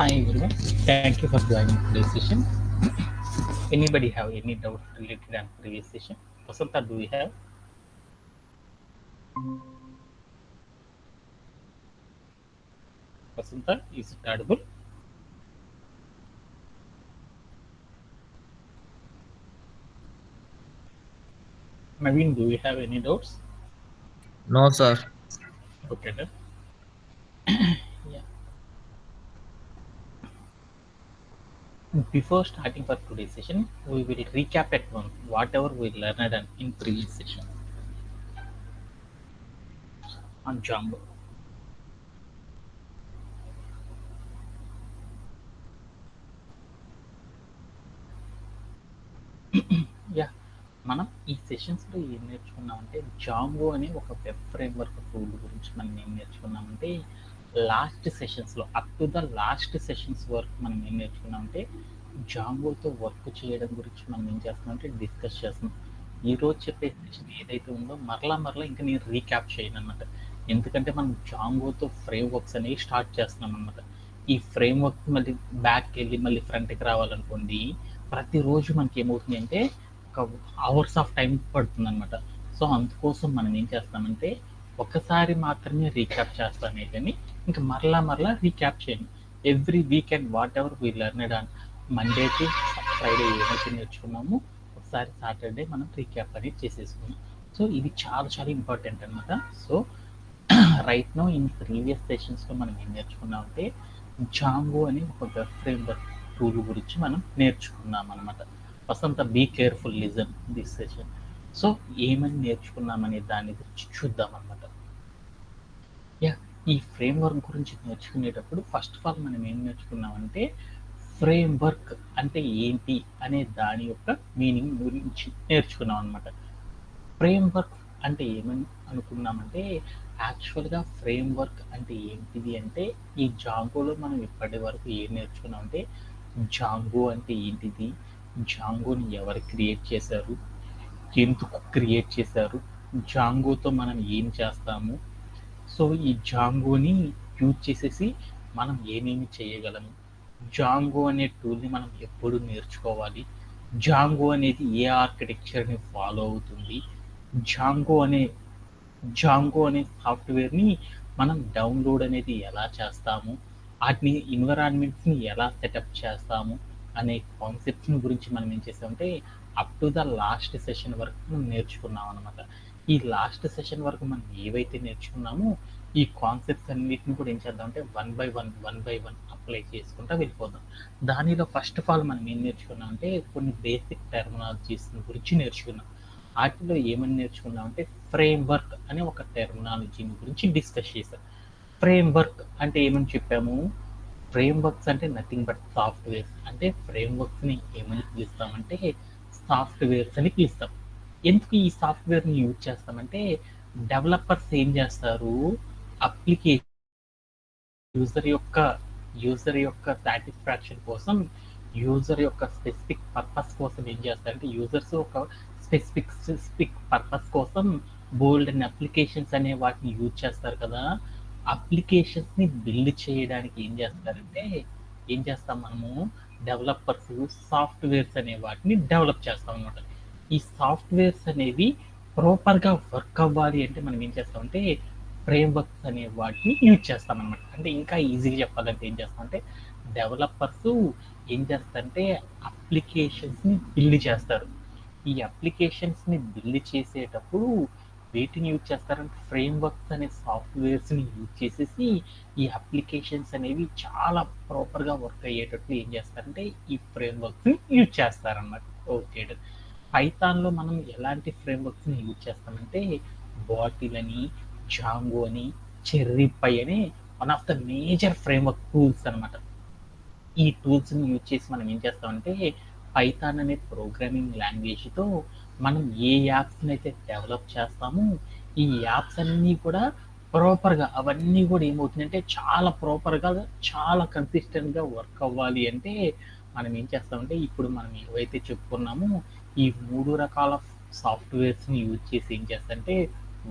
Hi everyone, thank you for joining today's session. Anybody have any doubt related to previous session? Vasanta, do we have? Vasanta, is it audible? Naveen, do we have any doubts? No, sir. Okay, done. Yeah. Before starting for today's session, we will recap at once whatever we learned in previous session on Django. Yeah మనం ఈ సెషన్స్లో ఏం నేర్చుకున్నామంటే Django అనే ఒక web framework tool గురించి మనం ఏం నేర్చుకున్నామంటే last సెషన్స్లో up to the last sessions వరకు మనం ఏం నేర్చుకున్నామంటే జాంగోతో వర్క్ చేయడం గురించి మనం ఏం చేస్తున్నామంటే డిస్కస్ చేస్తున్నాం. ఈరోజు చెప్పే సెషన్ ఏదైతే ఉందో మరలా ఇంకా నేను రీక్యాప్ చేయను అనమాట. ఎందుకంటే మనం జాంగోతో ఫ్రేమ్ వర్క్స్ అనేవి స్టార్ట్ చేస్తున్నాం అనమాట. ఈ ఫ్రేమ్ వర్క్ మళ్ళీ బ్యాక్కి వెళ్ళి మళ్ళీ ఫ్రంట్కి రావాలనుకోండి, ప్రతిరోజు మనకి ఏమవుతుంది అంటే ఒక అవర్స్ ఆఫ్ టైం పడుతుంది అనమాట. సో అందుకోసం మనం ఏం చేస్తామంటే ఒకసారి మాత్రమే రీక్యాప్ చేస్తానే కానీ ఇంకా మరలా రీక్యాప్ చేయను. Every weekend what ever we learned on Monday to Friday ఏమైతే నేర్చుకున్నామో ఒకసారి సాటర్డే మనం రీక్యాప్ అనేది చేసేసుకున్నాం. సో ఇది చాలా ఇంపార్టెంట్ అనమాట. So right now in previous సెషన్స్లో మనం ఏం నేర్చుకున్నామంటే జాంగో అని ఒక వెబ్ ఫ్రేమ్వర్క్ టూల్ గురించి మనం నేర్చుకున్నాం అనమాట. Vasantha be careful listen this session. So ఏమని నేర్చుకున్నామనే దాని గురించి చూద్దాం అనమాట. యా ఈ ఫ్రేమ్వర్క్ గురించి నేర్చుకునేటప్పుడు ఫస్ట్ ఆఫ్ ఆల్ మనం ఏం నేర్చుకున్నామంటే ఫ్రేమ్వర్క్ అంటే ఏంటి అనే దాని యొక్క మీనింగ్ గురించి నేర్చుకున్నాం అనమాట. ఫ్రేమ్వర్క్ అంటే ఏమని అనుకున్నామంటే యాక్చువల్గా ఫ్రేమ్వర్క్ అంటే ఏంటిది అంటే ఈ జాంగోలో మనం ఇప్పటి వరకు ఏం నేర్చుకున్నామంటే జాంగో అంటే ఏంటిది, జాంగోని ఎవరు క్రియేట్ చేశారు, ఎందుకు క్రియేట్ చేశారు, జాంగోతో మనం ఏం చేస్తాము, సో ఈ జాంగోని యూజ్ చేసేసి మనం ఏమేమి చేయగలము, జాంగో అనే టూల్ని మనం ఎప్పుడు నేర్చుకోవాలి, జాంగో అనేది ఏ ఆర్కిటెక్చర్ని ఫాలో అవుతుంది, జాంగో అనే సాఫ్ట్వేర్ని మనం డౌన్లోడ్ అనేది ఎలా చేస్తాము, వాటిని ఎన్విరాన్మెంట్స్ని ఎలా సెటప్ చేస్తాము అనే కాన్సెప్ట్స్ని గురించి మనం ఏం చేసామంటే up to the last session వరకు మనం నేర్చుకున్నాం అనమాట. ఈ లాస్ట్ సెషన్ వరకు మనం ఏవైతే నేర్చుకున్నామో ఈ కాన్సెప్ట్స్ అన్నిటిని కూడా ఏం చేద్దామంటే వన్ బై వన్ అప్లై చేసుకుంటూ వెళ్ళిపోదాం. దానిలో ఫస్ట్ ఆఫ్ ఆల్ మనం ఏం నేర్చుకున్నామంటే కొన్ని బేసిక్ టెర్మినాలజీస్ గురించి నేర్చుకున్నాం. వాటిలో ఏమని నేర్చుకున్నామంటే ఫ్రేమ్వర్క్ అనే ఒక టెర్మినాలజీని గురించి డిస్కస్ చేశాం. ఫ్రేమ్వర్క్ అంటే ఏమని చెప్పాము, ఫ్రేమ్వర్క్స్ అంటే నథింగ్ బట్ సాఫ్ట్వేర్స్. అంటే ఫ్రేమ్వర్క్స్ని ఏమని పిలుస్తామంటే సాఫ్ట్వేర్స్ అని పిలుస్తాం. ఎందుకు ఈ సాఫ్ట్వేర్ని యూజ్ చేస్తామంటే డెవలపర్స్ ఏం చేస్తారు, అప్లికేషన్ యూజర్ యొక్క సాటిస్ఫాక్షన్ కోసం, యూజర్ యొక్క స్పెసిఫిక్ పర్పస్ కోసం ఏం చేస్తారంటే యూజర్స్ ఒక స్పెసిఫిక్ పర్పస్ కోసం బోల్డ్ అండ్ అప్లికేషన్స్ అనే వాటిని యూజ్ చేస్తారు కదా. అప్లికేషన్స్ని బిల్డ్ చేయడానికి ఏం చేస్తాం మనము డెవలపర్స్ సాఫ్ట్వేర్స్ అనే వాటిని డెవలప్ చేస్తాం అనమాట. ఈ సాఫ్ట్వేర్స్ అనేవి ప్రాపర్గా వర్క్ అవ్వాలి అంటే మనం ఏం చేస్తామంటే ఫ్రేమ్వర్క్స్ అనే వాటిని యూజ్ చేస్తామన్నమాట. అంటే ఇంకా ఈజీగా చెప్పాలంటే ఏం చేస్తామంటే డెవలపర్స్ ఏం చేస్తారంటే అప్లికేషన్స్ని బిల్డ్ చేస్తారు. ఈ అప్లికేషన్స్ని బిల్డ్ చేసేటప్పుడు వీటిని యూజ్ చేస్తారంటే ఫ్రేమ్వర్క్స్ అనే సాఫ్ట్వేర్స్ని యూజ్ చేసేసి ఈ అప్లికేషన్స్ అనేవి చాలా ప్రాపర్గా వర్క్ అయ్యేటట్లు ఏం చేస్తారంటే ఈ ఫ్రేమ్వర్క్స్ని యూజ్ చేస్తారన్నమాట. ఓకే, పైథాన్లో మనం ఎలాంటి ఫ్రేమ్వర్క్స్ని యూజ్ చేస్తామంటే బాటిల్ అని, జాంగో అని, చెర్రీ పై అని one of the major framework tools అనమాట. ఈ టూల్స్ని యూజ్ చేసి మనం ఏం చేస్తామంటే పైథాన్ అనే ప్రోగ్రామింగ్ లాంగ్వేజ్తో మనం ఏ యాప్స్ని అయితే డెవలప్ చేస్తామో ఈ యాప్స్ అన్నీ కూడా ప్రాపర్గా అవన్నీ కూడా ఏమవుతుందంటే చాలా ప్రాపర్గా చాలా కన్సిస్టెంట్గా వర్క్ అవ్వాలి అంటే మనం ఏం చేస్తామంటే ఇప్పుడు మనం ఏవైతే చెప్పుకున్నామో ఈ 3 రకాల సాఫ్ట్వేర్స్ని యూజ్ చేసి ఏం చేస్తారంటే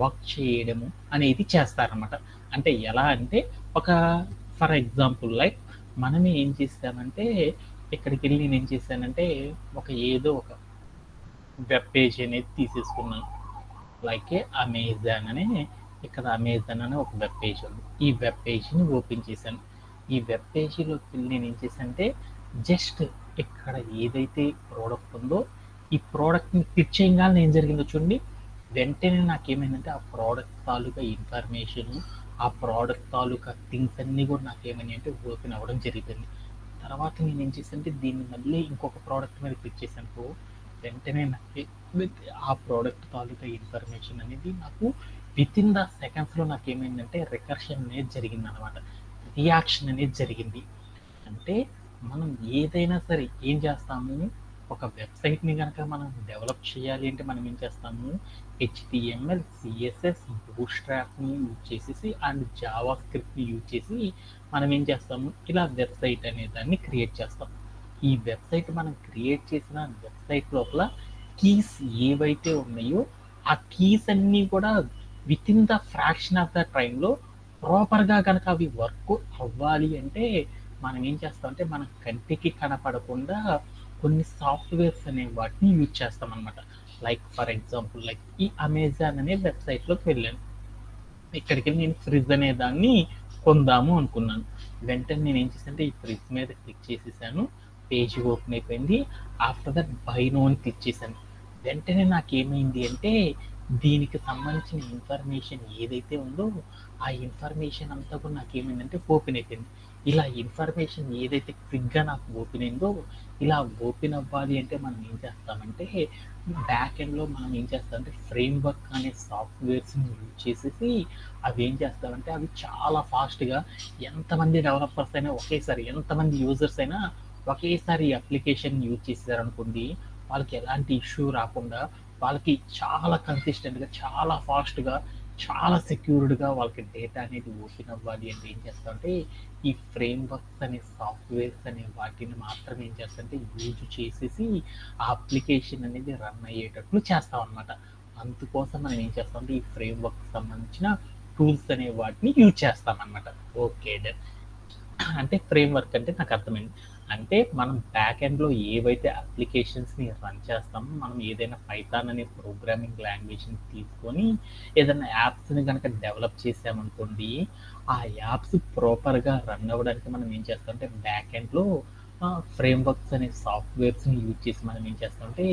వర్క్ చేయడము అనేది చేస్తారనమాట. అంటే ఎలా అంటే ఒక ఫర్ ఎగ్జాంపుల్ లైక్ మనమే ఏం చేసామంటే ఇక్కడికెళ్ళి నేనేం చేశానంటే ఏదో ఒక వెబ్ పేజ్ అనేది తీసేసుకున్నాను. లైక్ అమెజాన్ అని ఇక్కడ అమెజాన్ అనే ఒక వెబ్ పేజ్ ఉంది. ఈ వెబ్ పేజ్ని ఓపెన్ చేశాను. ఈ వెబ్ పేజీలోకి వెళ్ళి నేను ఏం చేశానంటే జస్ట్ ఇక్కడ ఏదైతే ప్రోడక్ట్ ఉందో ఈ ప్రోడక్ట్ని క్లిక్ చేయగానే ఏం జరిగిందో చూడండి, వెంటనే నాకేమైందంటే ఆ ప్రోడక్ట్ తాలూకా ఇన్ఫర్మేషన్, ఆ ప్రోడక్ట్ తాలూకా థింగ్స్ అన్నీ కూడా నాకేమని అంటే ఓపెన్ అవ్వడం జరిగింది. తర్వాత నేను ఏం చేశానంటే దీన్ని మళ్ళీ ఇంకొక ప్రోడక్ట్ మీద క్లిక్ చేశాను, వెంటనే నాకు ఆ ప్రోడక్ట్ తాలూకా ఇన్ఫర్మేషన్ అనేది నాకు విత్ ఇన్ ద సెకండ్స్లో నాకేమైందంటే రికర్షన్ అనేది జరిగింది అనమాట, రియాక్షన్ అనేది జరిగింది. అంటే మనం ఏదైనా సరే ఏం చేస్తాము, ఒక వెబ్సైట్ని కనుక మనం డెవలప్ చేయాలి అంటే మనం ఏం చేస్తాము, హెచ్టిఎంఎల్, సిఎస్ఎస్, బూట్స్ట్రాప్ని యూజ్ చేసేసి అండ్ జావా స్క్రిప్ట్ని యూజ్ చేసి మనం ఏం చేస్తాము, ఇలా వెబ్సైట్ అనే దాన్ని క్రియేట్ చేస్తాం. ఈ వెబ్సైట్ మనం క్రియేట్ చేసిన వెబ్సైట్ లోపల కీస్ ఏవైతే ఉన్నాయో ఆ కీస్ అన్నీ కూడా with in the fraction of the టైంలో ప్రాపర్గా కనుక అవి వర్క్ అవ్వాలి అంటే మనం ఏం చేస్తామంటే మన కంటికి కనపడకుండా కొన్ని సాఫ్ట్వేర్స్ అనే వాటిని యూజ్ చేస్తాం అనమాట. లైక్ ఫర్ ఎగ్జాంపుల్ లైక్ ఈ అమెజాన్ అనే వెబ్సైట్లోకి వెళ్ళాను. ఇక్కడికి నేను ఫ్రిడ్జ్ అనే దాన్ని కొందాము అనుకున్నాను. వెంటనే నేను ఏం చేశానంటే ఈ ఫ్రిడ్జ్ మీద క్లిక్ చేసేసాను, పేజ్ ఓపెన్ అయిపోయింది. ఆఫ్టర్ దట్ బై నో అని క్లిక్ చేశాను. వెంటనే నాకేమైంది అంటే దీనికి సంబంధించిన ఇన్ఫర్మేషన్ ఏదైతే ఉందో ఆ ఇన్ఫర్మేషన్ అంతా కూడా నాకేమైందంటే ఓపెన్ అయిపోయింది. ఇలా ఇన్ఫర్మేషన్ ఏదైతే క్విక్గా నాకు ఓపెన్ అయిందో ఇలా ఓపెన్ అవ్వాలి అంటే మనం ఏం చేస్తామంటే బ్యాక్ ఎండ్లో మనం ఏం చేస్తామంటే ఫ్రేమ్వర్క్ అనే సాఫ్ట్వేర్స్ని యూజ్ చేసేసి అవి ఏం చేస్తామంటే అవి చాలా ఫాస్ట్గా ఎంతమంది డెవలపర్స్ అయినా ఒకేసారి, ఎంతమంది యూజర్స్ అయినా ఒకేసారి ఈ అప్లికేషన్ యూజ్ చేశారనుకోండి, వాళ్ళకి ఎలాంటి ఇష్యూ రాకుండా వాళ్ళకి చాలా కన్సిస్టెంట్గా, చాలా ఫాస్ట్గా, చాలా సెక్యూర్డ్గా వాళ్ళకి డేటా అనేది ఓపెన్ అవ్వాలి అంటే ఏం చేస్తామంటే ఈ ఫ్రేమ్వర్క్స్ అనే సాఫ్ట్వేర్స్ అనే వాటిని మాత్రం ఏం చేస్తామంటే యూజ్ చేసేసి ఆ అప్లికేషన్ అనేది రన్ అయ్యేటట్లు చేస్తాం అనమాట. అందుకోసం మనం ఏం చేస్తామంటే ఈ ఫ్రేమ్వర్క్ సంబంధించిన టూల్స్ అనే వాటిని యూజ్ చేస్తాం అనమాట. Okay done. అంటే ఫ్రేమ్వర్క్ అంటే నాకు అర్థమైంది. అంటే మనం బ్యాక్ ఎండ్లో ఏవైతే అప్లికేషన్స్ని రన్ చేస్తామో మనం ఏదైనా పైథాన్ అనే ప్రోగ్రామింగ్ లాంగ్వేజ్ని తీసుకొని ఏదైనా యాప్స్ని కనుక డెవలప్ చేసామనుకోండి, ఆ యాప్స్ ప్రాపర్గా రన్ అవ్వడానికి మనం ఏం చేస్తామంటే బ్యాక్ ఎండ్లో ఫ్రేమ్వర్క్స్ అనే సాఫ్ట్వేర్స్ని యూజ్ చేసి మనం ఏం చేస్తామంటే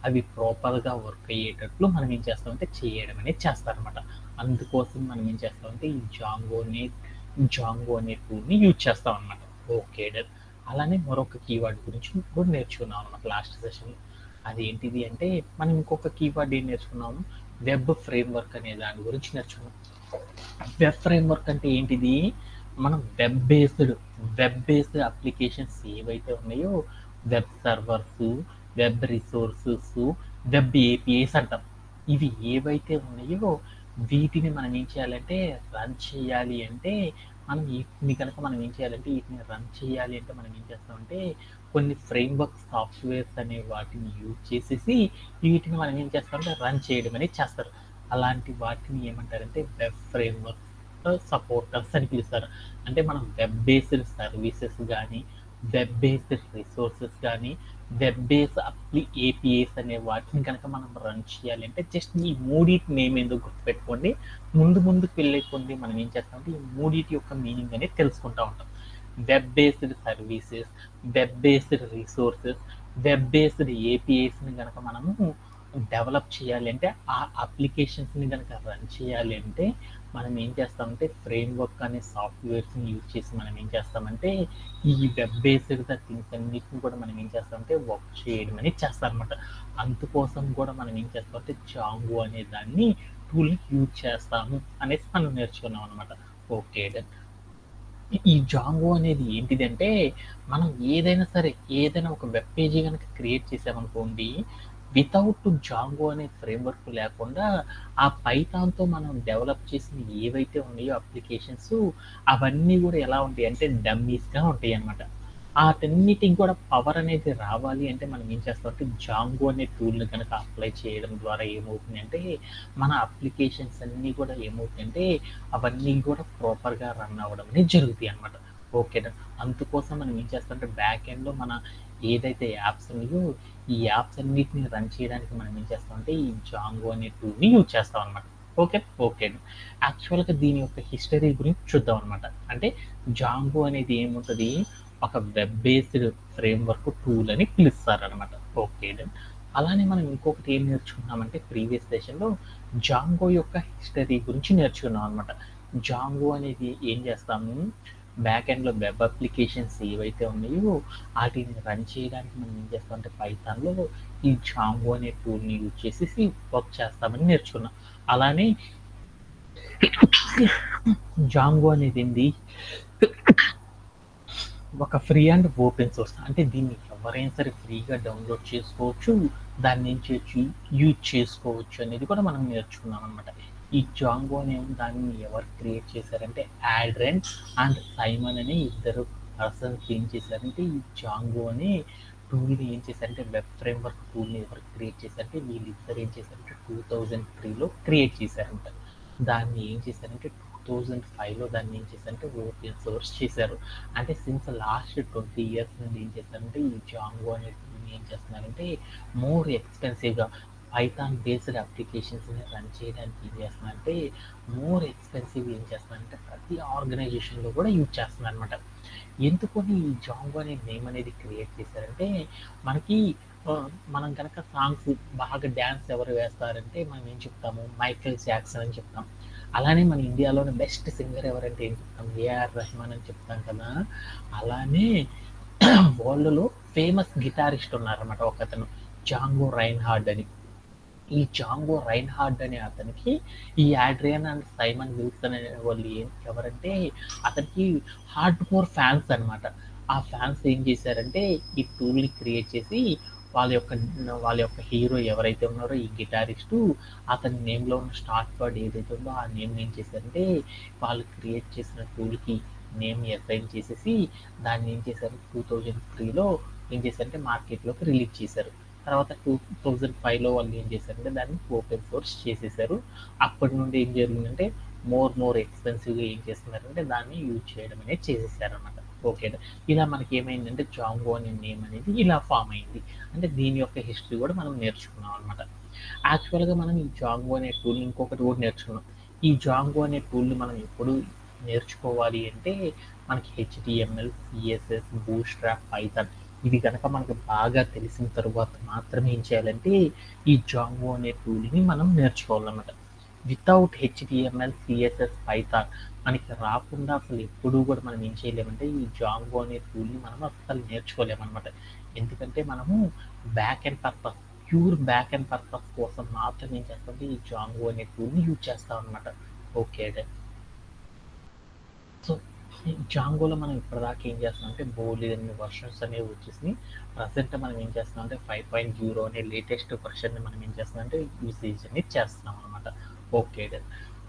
అవి ప్రాపర్గా వర్క్ అయ్యేటట్లు మనం ఏం చేస్తామంటే చేయడం అనేది చేస్తారనమాట. అందుకోసం మనం ఏం చేస్తామంటే ఈ జాంగో అనే టూల్ని యూజ్ చేస్తాం అనమాట. Okay done. అలానే మరొక కీవర్డ్ గురించి కూడా నేర్చుకున్నాం అనమాట లాస్ట్ సెషన్లో. అది ఏంటిది అంటే మనం ఇంకొక కీవర్డ్ ఏం నేర్చుకున్నాము, వెబ్ ఫ్రేమ్వర్క్ అనే దాని గురించి నేర్చుకున్నాం. వెబ్ ఫ్రేమ్వర్క్ అంటే ఏంటిది, మనం వెబ్ బేస్డ్ అప్లికేషన్స్ ఏవైతే ఉన్నాయో web servers, web resources, web APIs అంటాం. ఇవి ఏవైతే ఉన్నాయో వీటిని మనం ఏం చేయాలంటే రన్ చేయాలి అంటే మనం ఏం చేయాలంటే వీటిని రన్ చేయాలి అంటే మనం ఏం చేస్తామంటే కొన్ని ఫ్రేమ్వర్క్ సాఫ్ట్వేర్స్ అనే వాటిని యూజ్ చేసేసి వీటిని మనం ఏం చేస్తామంటే రన్ చేయడం అనేది చేస్తారు. అలాంటి వాటిని ఏమంటారంటే వెబ్ ఫ్రేమ్వర్క్ సపోర్టర్స్ అని పిలుస్తారు. అంటే మనం వెబ్ బేస్డ్ సర్వీసెస్ కానీ, వెబ్ బేస్డ్ రిసోర్సెస్ కానీ, వెబ్ బేస్ ఏపీఐస్ అనే వాటిని కనుక మనం రన్ చేయాలి అంటే జస్ట్ ఈ మూడింటి నేమ్ ఎందుకు గుర్తుపెట్టుకోండి. ముందుకు వెళ్ళే కొద్ది మనం ఏం చేస్తామంటే ఈ మూడింటి యొక్క మీనింగ్ అనేది తెలుసుకుంటూ ఉంటాం. Web based services, web based resources, web based ఏపీఐస్ని కనుక మనము డెవలప్ చేయాలి అంటే ఆ అప్లికేషన్స్ని కనుక రన్ చేయాలి అంటే మనం ఏం చేస్తామంటే ఫ్రేమ్వర్క్ అనే సాఫ్ట్వేర్స్ని యూజ్ చేసి మనం ఏం చేస్తామంటే ఈ వెబ్ బేస్డ్ థింగ్స్ అన్నిటిని కూడా మనం ఏం చేస్తామంటే వర్క్ చేయడం అనేది చేస్తామన్నమాట. అందుకోసం కూడా మనం ఏం చేస్తామంటే జాంగో అనే దాన్ని టూల్ యూజ్ చేస్తాము అనేసి మనం నేర్చుకున్నాం అనమాట. Okay done. ఈ జాంగో అనేది ఏంటిదంటే మనం ఏదైనా ఒక వెబ్ పేజీ కనుక క్రియేట్ చేసామనుకోండి, వితౌట్ జాంగో అనే ఫ్రేమ్వర్క్ లేకుండా ఆ పైథాన్తో మనం డెవలప్ చేసిన ఏవైతే ఉన్నాయో అప్లికేషన్స్ అవన్నీ కూడా ఎలా ఉంటాయి అంటే డమ్మీస్గా ఉంటాయి అనమాట. వాటన్నిటికి కూడా పవర్ అనేది రావాలి అంటే మనం ఏం చేస్తామంటే జాంగో అనే టూల్ని కనుక అప్లై చేయడం ద్వారా ఏమవుతుంది అంటే మన అప్లికేషన్స్ అన్నీ కూడా ఏమవుతాయంటే అవన్నీ కూడా ప్రాపర్గా రన్ అవ్వడం అనేది జరుగుతాయి అనమాట. ఓకేనా. అందుకోసం మనం ఏం చేస్తామంటే బ్యాక్ ఎండ్‌లో మన ఏదైతే యాప్స్ ఉన్నాయో, ఈ యాప్స్ అన్నిటిని రన్ చేయడానికి మనం ఏం చేస్తామంటే ఈ జాంగో అనే టూల్‌ని యూజ్ చేస్తామనమాట. ఓకే. ఓకే. యాక్చువల్‌గా దీని యొక్క హిస్టరీ గురించి చూద్దామనమాట. అంటే జాంగో అనేది ఏముంటది, ఒక వెబ్ బేస్డ్ ఫ్రేమ్‌వర్క్ టూల్ అని పిలుస్తారనమాట. ఓకే. అలానే మనం ఇంకొకటి ఏం నేర్చుకున్నామంటే ప్రీవియస్ సెషన్‌లో జాంగో యొక్క హిస్టరీ గురించి నేర్చుకున్నాం అనమాట. జాంగో అనేది ఏం చేస్తాము, బ్యాక్ ఎండ్‌లో వెబ్ అప్లికేషన్స్ ఏవైతే ఉన్నాయో ఆటిని రన్ చేయడానికి మనం ఏం చేస్తామంటే పైథాన్‌లో ఈ జాంగో అనే టూల్‌ని యూజ్ చేసేసి వర్క్ చేస్తామని నేర్చుకున్నాం. అలానే జాంగో అనేది ఏంది, ఒక ఫ్రీ అండ్ ఓపెన్ సోర్స్. అంటే దీన్ని ఎవరైనా సరే ఫ్రీగా డౌన్లోడ్ చేసుకోవచ్చు. దాని నుంచి యూజ్ చేసుకోవచ్చు అనేది కూడా మనం నేర్చుకున్నాం అనమాట. ఈ జాంగో అనే దాన్ని ఎవరు క్రియేట్ చేశారంటే ఆడ్రెన్ అండ్ సైమన్ అనే ఇద్దరు పర్సన్స్ ఏం చేశారంటే ఈ జాంగో అనే టూల్ని ఏం చేశారంటే వెబ్ ఫ్రేమ్వర్క్ టూల్ని ఎవరు క్రియేట్ చేశారంటే వీళ్ళిద్దరు ఏం చేశారంటే 2003లో క్రియేట్ చేశారంట. దాన్ని ఏం చేశారంటే 2005లో దాన్ని ఏం చేశారంటే ఓపెన్ సోర్స్ చేశారు. అంటే సిన్స్ లాస్ట్ 20 ఇయర్స్ నుండి ఏం చేస్తారంటే ఈ జాంగో అనే టూల్ని ఏం చేస్తున్నారంటే మోర్ ఎక్స్పెన్సివ్‌గా పైథాన్ బేస్డ్ అప్లికేషన్స్‌ని రన్ చేయడానికి ఏం చేస్తున్నారంటే మోర్ ఎక్స్పెన్సివ్ ఏం చేస్తున్నారంటే ప్రతి ఆర్గనైజేషన్‌లో కూడా యూజ్ చేస్తున్నారనమాట. ఎందుకని ఈ జాంగో అనే నేమ్ అనేది క్రియేట్ చేశారంటే మనకి మనం కనుక సాంగ్స్ బాగా డాన్స్ ఎవరు వేస్తారంటే మనం ఏం చెప్తాము, మైకేల్ జాక్సన్ అని చెప్తాం. అలానే మన ఇండియాలోని బెస్ట్ సింగర్ ఎవరంటే ఏం చెప్తాం, ఏఆర్ రెహమాన్ అని చెప్తాం కదా. అలానే వరల్డ్‌లో ఫేమస్ గిటారిస్ట్ ఉన్నారన్నమాట ఒకతను, జాంగో రైన్హార్డ్ అని. ఈ జాంగో రైన్హార్డ్ అనే అతనికి ఈ ఆడ్రియన్ అండ్ సైమన్ విల్సన్ అనే వాళ్ళు ఎవరంటే అతనికి హార్డ్ కోర్ ఫ్యాన్స్ అనమాట. ఆ ఫ్యాన్స్ ఏం చేశారంటే ఈ టూల్ని క్రియేట్ చేసి వాళ్ళ యొక్క హీరో ఎవరైతే ఉన్నారో ఈ గిటారిస్టు అతని నేమ్లో ఉన్న స్టార్ట్ వర్డ్ ఏదైతే ఉందో ఆ నేమ్ ఏం చేశారంటే వాళ్ళు క్రియేట్ చేసిన టూల్కి నేమ్ అసైన్ చేసేసి దాన్ని ఏం చేశారు 2003లో ఏం చేశారంటే మార్కెట్లోకి రిలీజ్ చేశారు. తర్వాత 2005లో వాళ్ళు ఏం చేశారంటే దాన్ని ఓపెన్ సోర్స్ చేసేసారు. అప్పటి నుండి ఏం జరిగిందంటే మోర్ ఎక్స్పెన్సివ్గా ఏం చేస్తున్నారంటే దాన్ని యూజ్ చేయడం అనేది చేసేసారనమాట. ఓకే. ఇలా మనకి ఏమైందంటే జాంగో అనే నేమ్ అనేది ఇలా ఫామ్ అయింది. అంటే దీని యొక్క హిస్టరీ కూడా మనం నేర్చుకున్నాం అనమాట. యాక్చువల్గా మనం ఈ జాంగో అనే టూల్ ఇంకొకటి కూడా నేర్చుకున్నాం. ఈ జాంగో అనే టూల్ని మనం ఎప్పుడు నేర్చుకోవాలి అంటే మనకి హెచ్టిఎంఎల్, సిఎస్ఎస్, బూట్‌స్ట్రాప్, పైథాన్ ఇది కనుక మనకు బాగా తెలిసిన తరువాత మాత్రమే ఏం చేయాలంటే ఈ జాంగో అనే టూల్ని మనం నేర్చుకోవాలన్నమాట. వితౌట్ హెచ్టిఎంఎల్, సిఎస్ఎస్, పైథాన్ మనకి రాకుండా అసలు ఎప్పుడూ కూడా మనం ఏం చేయలేమంటే ఈ జాంగో అనే టూల్ని మనం అసలు నేర్చుకోలేమన్నమాట. ఎందుకంటే మనము back and purpose, pure back and purpose కోసం మాత్రం ఏం చేస్తామంటే ఈ జాంగో అనే టూల్ని యూజ్ చేస్తాం అనమాట. ఓకే. సో జాంగోలో మనం ఇప్పటిదాకా ఏం చేస్తున్నామంటే బోలెడన్ని వర్షన్స్ అనేవి వచ్చేసినాయి. ప్రజెంట్ మనం ఏం చేస్తున్నామంటే 5.0 అనే లేటెస్ట్ వర్షన్ని మనం ఏం చేస్తున్నామంటే యూసేజ్ అనేది చేస్తున్నాం అనమాట. ఓకే.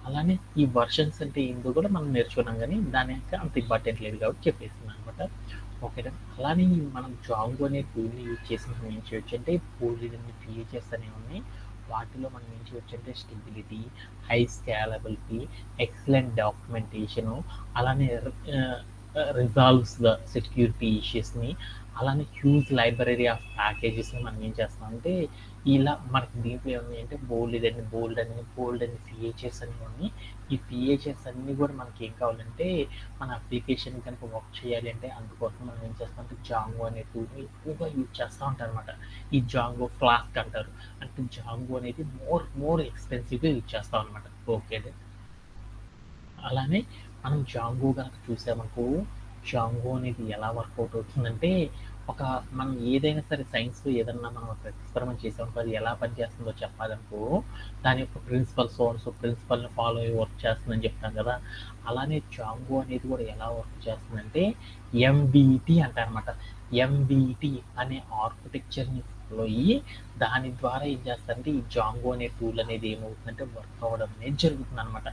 అలానే ఈ వర్షన్స్ అంటే ఏందో కూడా మనం నేర్చుకున్నాం కానీ దాని యొక్క అంత ఇంపార్టెంట్ లేదు కాబట్టి చెప్పేస్తున్నాను అనమాట. ఓకే. అలానే మనం జాంగో అనే టూల్ని యూజ్ చేసి మనం ఏం చేయొచ్చు అంటే బోలెడన్ని ఫీచర్స్ అనేవి ఉన్నాయి. వాటిలో మనం ఏం చేయొచ్చు అంటే stability, high scalability, excellent documentation, అలానే రిజాల్వ్స్ ద సెక్యూరిటీ ఇష్యూస్ని, అలానే హ్యూజ్ లైబ్రరీ ఆఫ్ ప్యాకేజెస్ని మనం ఏం చేస్తామంటే ఇలా మనకి దీంట్లో ఏమున్నాయి అంటే బోల్డ్ అని ఫీచర్స్ అన్నీ ఉన్నాయి. ఈ ఫీచర్స్ అన్నీ కూడా మనకి ఏం కావాలంటే మన అప్లికేషన్ కనుక వర్క్ చేయాలి అంటే అందుకోసం మనం ఏం చేస్తామంటే జాంగో అనే టూల్ని ఎక్కువగా యూజ్ చేస్తూ ఉంటారు అనమాట. ఈ జాంగో ఫ్లాస్క్ అంటారు. అంటే జాంగో అనేది మోర్ ఎక్స్పెన్సివ్గా యూజ్ చేస్తాం అనమాట. ఓకే. అలానే మనం జాంగో కనుక చూసామనుకో, జాంగో అనేది ఎలా వర్కౌట్ అవుతుందంటే ఒక మనం ఏదైనా సరే సైన్స్లో ఏదన్నా మనం ఒక ఎక్స్పెరిమెంట్ చేసామనుకో అది ఎలా పనిచేస్తుందో చెప్పాలనుకో దాని యొక్క ప్రిన్సిపల్ని ఫాలో అయ్యి వర్క్ చేస్తుందని చెప్తాం కదా. అలానే జాంగో అనేది కూడా ఎలా వర్క్ చేస్తుందంటే ఎంబీటీ అంటారనమాట. ఎంబీటీ అనే ఆర్కిటెక్చర్ని ఫాలో అయ్యి దాని ద్వారా ఏం చేస్తారంటే ఈ జాంగో అనే టూల్ అనేది ఏమవుతుందంటే వర్క్ అవ్వడం అనేది జరుగుతుంది అనమాట.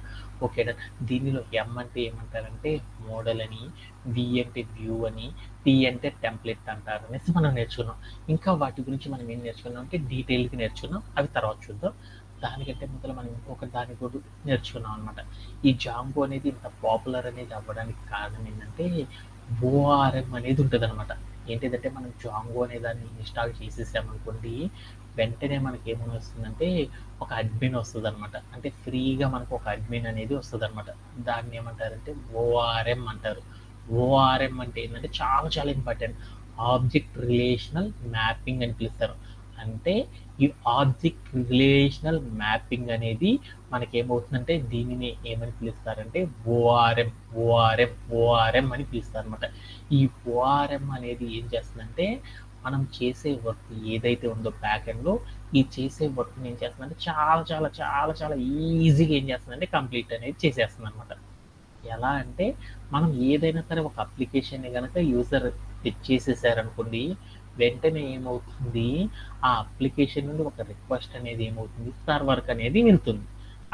ఓకే. దీనిలో ఎం అంటే ఏమంటారంటే మోడల్ అని, వి అంటే వ్యూ అని, టీ అంటే టెంప్లెట్ అంటారు అనేసి మనం నేర్చుకున్నాం. ఇంకా వాటి గురించి మనం ఏం నేర్చుకున్నాం అంటే డీటెయిల్గా నేర్చుకున్నాం. అవి తర్వాత చూద్దాం. దానికంటే మొదలు మనం ఇంకొక దాని కూడా నేర్చుకున్నాం అనమాట. ఈ జాంగో అనేది ఇంత పాపులర్ అనేది అవ్వడానికి కారణం ఏంటంటే ఓఆర్ఎం అనేది ఉంటదనమాట. ఏంటిదంటే మనం జాంగో అనే దాన్ని ఇన్‌స్టాల్ చేసేసామనుకోండి, వెంటనే మనకేమొస్తుందంటే ఒక అడ్మిన్ వస్తదనమాట. అంటే ఫ్రీగా మనకు ఒక అడ్మిన్ అనేది వస్తదనమాట. దాన్నేమంటారంటే ఓఆర్ఎం అంటారు. ఓఆర్ఎం అంటే ఏంటంటే చాలా చాలా ఇంపార్టెంట్. ఆబ్జెక్ట్ రిలేషనల్ మ్యాపింగ్ అని పిలుస్తారు. అంటే ఈ ఆబ్జెక్ట్ రిలేషనల్ మ్యాపింగ్ అనేది మనకేమవుతుందంటే దీనిని ఏమని పిలుస్తారంటే ఓఆర్ఎం, ఓఆర్ఎం, ఓఆర్ఎం అని పిలుస్తారనమాట. ఈ ఓఆర్ఎం అనేది ఏం చేస్తుందంటే మనం చేసే వర్క్ ఏదైతే ఉందో బ్యాక్ ఎండ్‌లో ఈ చేసే వర్క్‌ని ఏం చేస్తుందంటే చాలా చాలా చాలా చాలా ఈజీగా ఏం చేస్తుందంటే కంప్లీట్ అనేది చేసేస్తుందనమాట. ఎలా అంటే మనం ఏదైనా సరే ఒక అప్లికేషన్‌ని గనక యూజర్ తెచ్చేసేసారనుకోండి, వెంటనే ఏమవుతుంది, ఆ అప్లికేషన్ నుండి ఒక రిక్వెస్ట్ అనేది ఏమవుతుంది, సర్వర్‌కి అనేది వెళ్తుంది.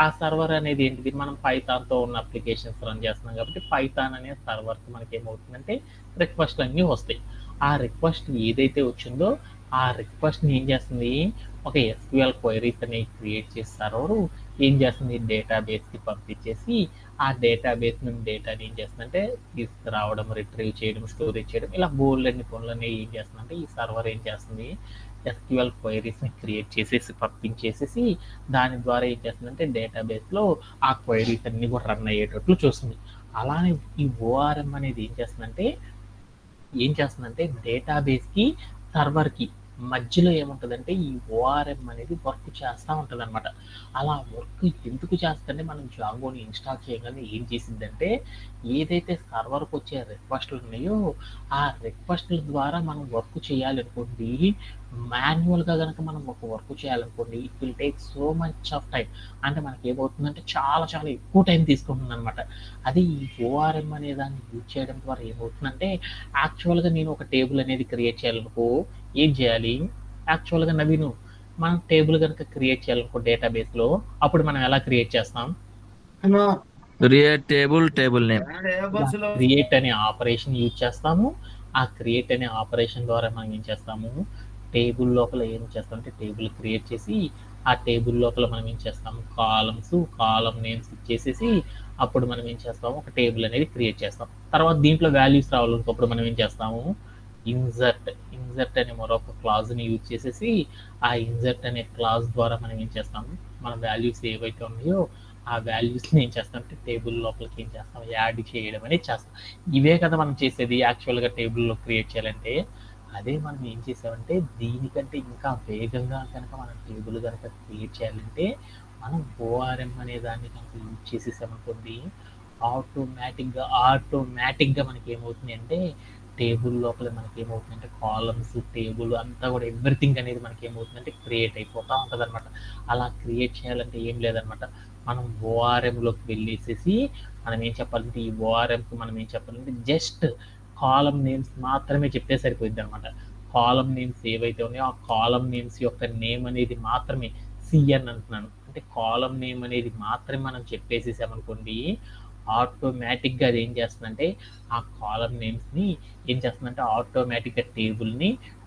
ఆ సర్వర్ అనేది ఏంటిది, మనం పైథాన్‌తో ఉన్న అప్లికేషన్స్ రన్ చేస్తున్నాం కాబట్టి పైథాన్ అనే సర్వర్‌కి మనకేమవుతుందంటే రిక్వెస్ట్‌లన్నీ వస్తాయి. ఆ రిక్వెస్ట్ ఏదైతే వచ్చిందో ఆ రిక్వెస్ట్‌ని ఏం చేస్తుంది, ఒక ఎస్‌క్యూఎల్ క్వెరీస్ అనేవి క్రియేట్ చేసి సర్వరు ఏం చేస్తుంది, డేటాబేస్‌కి పంపించేసి ఆ డేటాబేస్ నుండి డేటాని ఏం చేస్తుందంటే తీసుకురావడం, రిట్రీవ్ చేయడం, స్టోరేజ్ చేయడం, ఇలా బోలెడన్ని పనులన్నీ ఏం చేస్తుందంటే ఈ సర్వర్ ఏం చేస్తుంది, ఎస్క్యూఎల్ క్వైరీస్ని క్రియేట్ చేసేసి పంపించేసేసి దాని ద్వారా ఏం చేస్తుందంటే డేటాబేస్లో ఆ క్వైరీస్ అన్ని కూడా రన్ అయ్యేటట్లు చూస్తుంది. అలానే ఈ ఓఆర్ఎం అనేది ఏం చేస్తుందంటే డేటాబేస్కి సర్వర్కి మధ్యలో ఏముంటుందంటే ఈ ఓఆర్ఎం అనేది వర్క్ చేస్తూ ఉంటుంది అనమాట. అలా వర్క్ ఎందుకు చేస్తుంటే మనం జాంగోని ఇన్స్టాల్ చేయగానే ఏం చేసిందంటే ఏదైతే సర్వర్కి వచ్చే రిక్వెస్ట్లు ఉన్నాయో ఆ రిక్వెస్ట్ల ద్వారా మనం వర్క్ చేయాలనుకోండి, మాన్యువల్గా కనుక మనం ఒక వర్క్ చేయాలనుకోండి, it will take so much of time. అంటే మనకి ఏమవుతుందంటే చాలా చాలా ఎక్కువ టైం తీసుకుంటుంది అనమాట. అది ఈ ఓఆర్ఎం అనే దాన్ని యూజ్ చేయడం ద్వారా ఏమవుతుందంటే యాక్చువల్గా నేను ఒక టేబుల్ అనేది క్రియేట్ చేయాలనుకో ఏం చేయాలి, యాక్చువల్గా నవీను మనం టేబుల్ కనుక క్రియేట్ చేయాలనుకో డేటాబేస్లో అప్పుడు మనం ఎలా క్రియేట్ చేస్తాం, క్రియేట్ టేబుల్ నేమ్. క్రియేట్ అనే ఆపరేషన్ యూజ్ చేస్తాము. ఆ క్రియేట్ అనే ఆపరేషన్ ద్వారా మనం ఏం చేస్తాము, టేబుల్ లోపల ఏం చేస్తామంటే టేబుల్ క్రియేట్ చేసి ఆ టేబుల్ లోపల మనం ఏం చేస్తాము, కాలం నేమ్స్ ఇచ్చేసేసి అప్పుడు మనం ఏం చేస్తాము, ఒక టేబుల్ అనేది క్రియేట్ చేస్తాం. తర్వాత దీంట్లో వాల్యూస్ రావాలనుకోప్పుడు మనం ఏం చేస్తాము, ఇన్సర్ట్ అనే మరొక క్లాజ్ని యూజ్ చేసేసి ఆ ఇన్సర్ట్ అనే క్లాజ్ ద్వారా మనం ఏం చేస్తాము, మన వాల్యూస్ ఏవైతే ఉన్నాయో ఆ వాల్యూస్ని ఏం చేస్తామంటే టేబుల్ లోపలికి ఏం చేస్తాం, యాడ్ చేయడం అనేది చేస్తాం. ఇవే కదా మనం చేసేది యాక్చువల్గా టేబుల్లో క్రియేట్ చేయాలంటే. అదే మనం ఏం చేసామంటే దీనికంటే ఇంకా వేగంగా కనుక మనం టేబుల్ కనుక క్రియేట్ చేయాలంటే మనం ఓఆర్ఎం అనే దాన్ని కనుక యూజ్ చేసేసామనుకోండి, ఆటోమేటిక్గా మనకి ఏమవుతుంది అంటే టేబుల్ లోపల మనకి ఏమవుతుందంటే కాలమ్స్, టేబుల్ అంతా కూడా ఎవ్రీథింగ్ అనేది మనకి ఏమవుతుందంటే క్రియేట్ అయిపోతూ ఉంటుంది అనమాట. అలా క్రియేట్ చేయాలంటే ఏం లేదనమాట, మనం ఓఆర్ఎంలోకి వెళ్ళేసేసి మనం ఏం చెప్పాలంటే ఈ ఓఆర్ఎంకి మనం ఏం చెప్పాలంటే జస్ట్ కాలం నేమ్స్ మాత్రమే చెప్తే సరిపోద్ది అనమాట. కాలం నేమ్స్ ఏవైతే ఉన్నాయో ఆ కాలం నేమ్స్ యొక్క నేమ్ అనేది మాత్రమే సిఎన్ అంటున్నాను, అంటే కాలం నేమ్ అనేది మాత్రమే మనం చెప్పేసేసామనుకోండి, ఆటోమేటిక్గా అది ఏం చేస్తుందంటే ఆ కాలం నేమ్స్ని ఏం చేస్తుందంటే ఆటోమేటిక్గా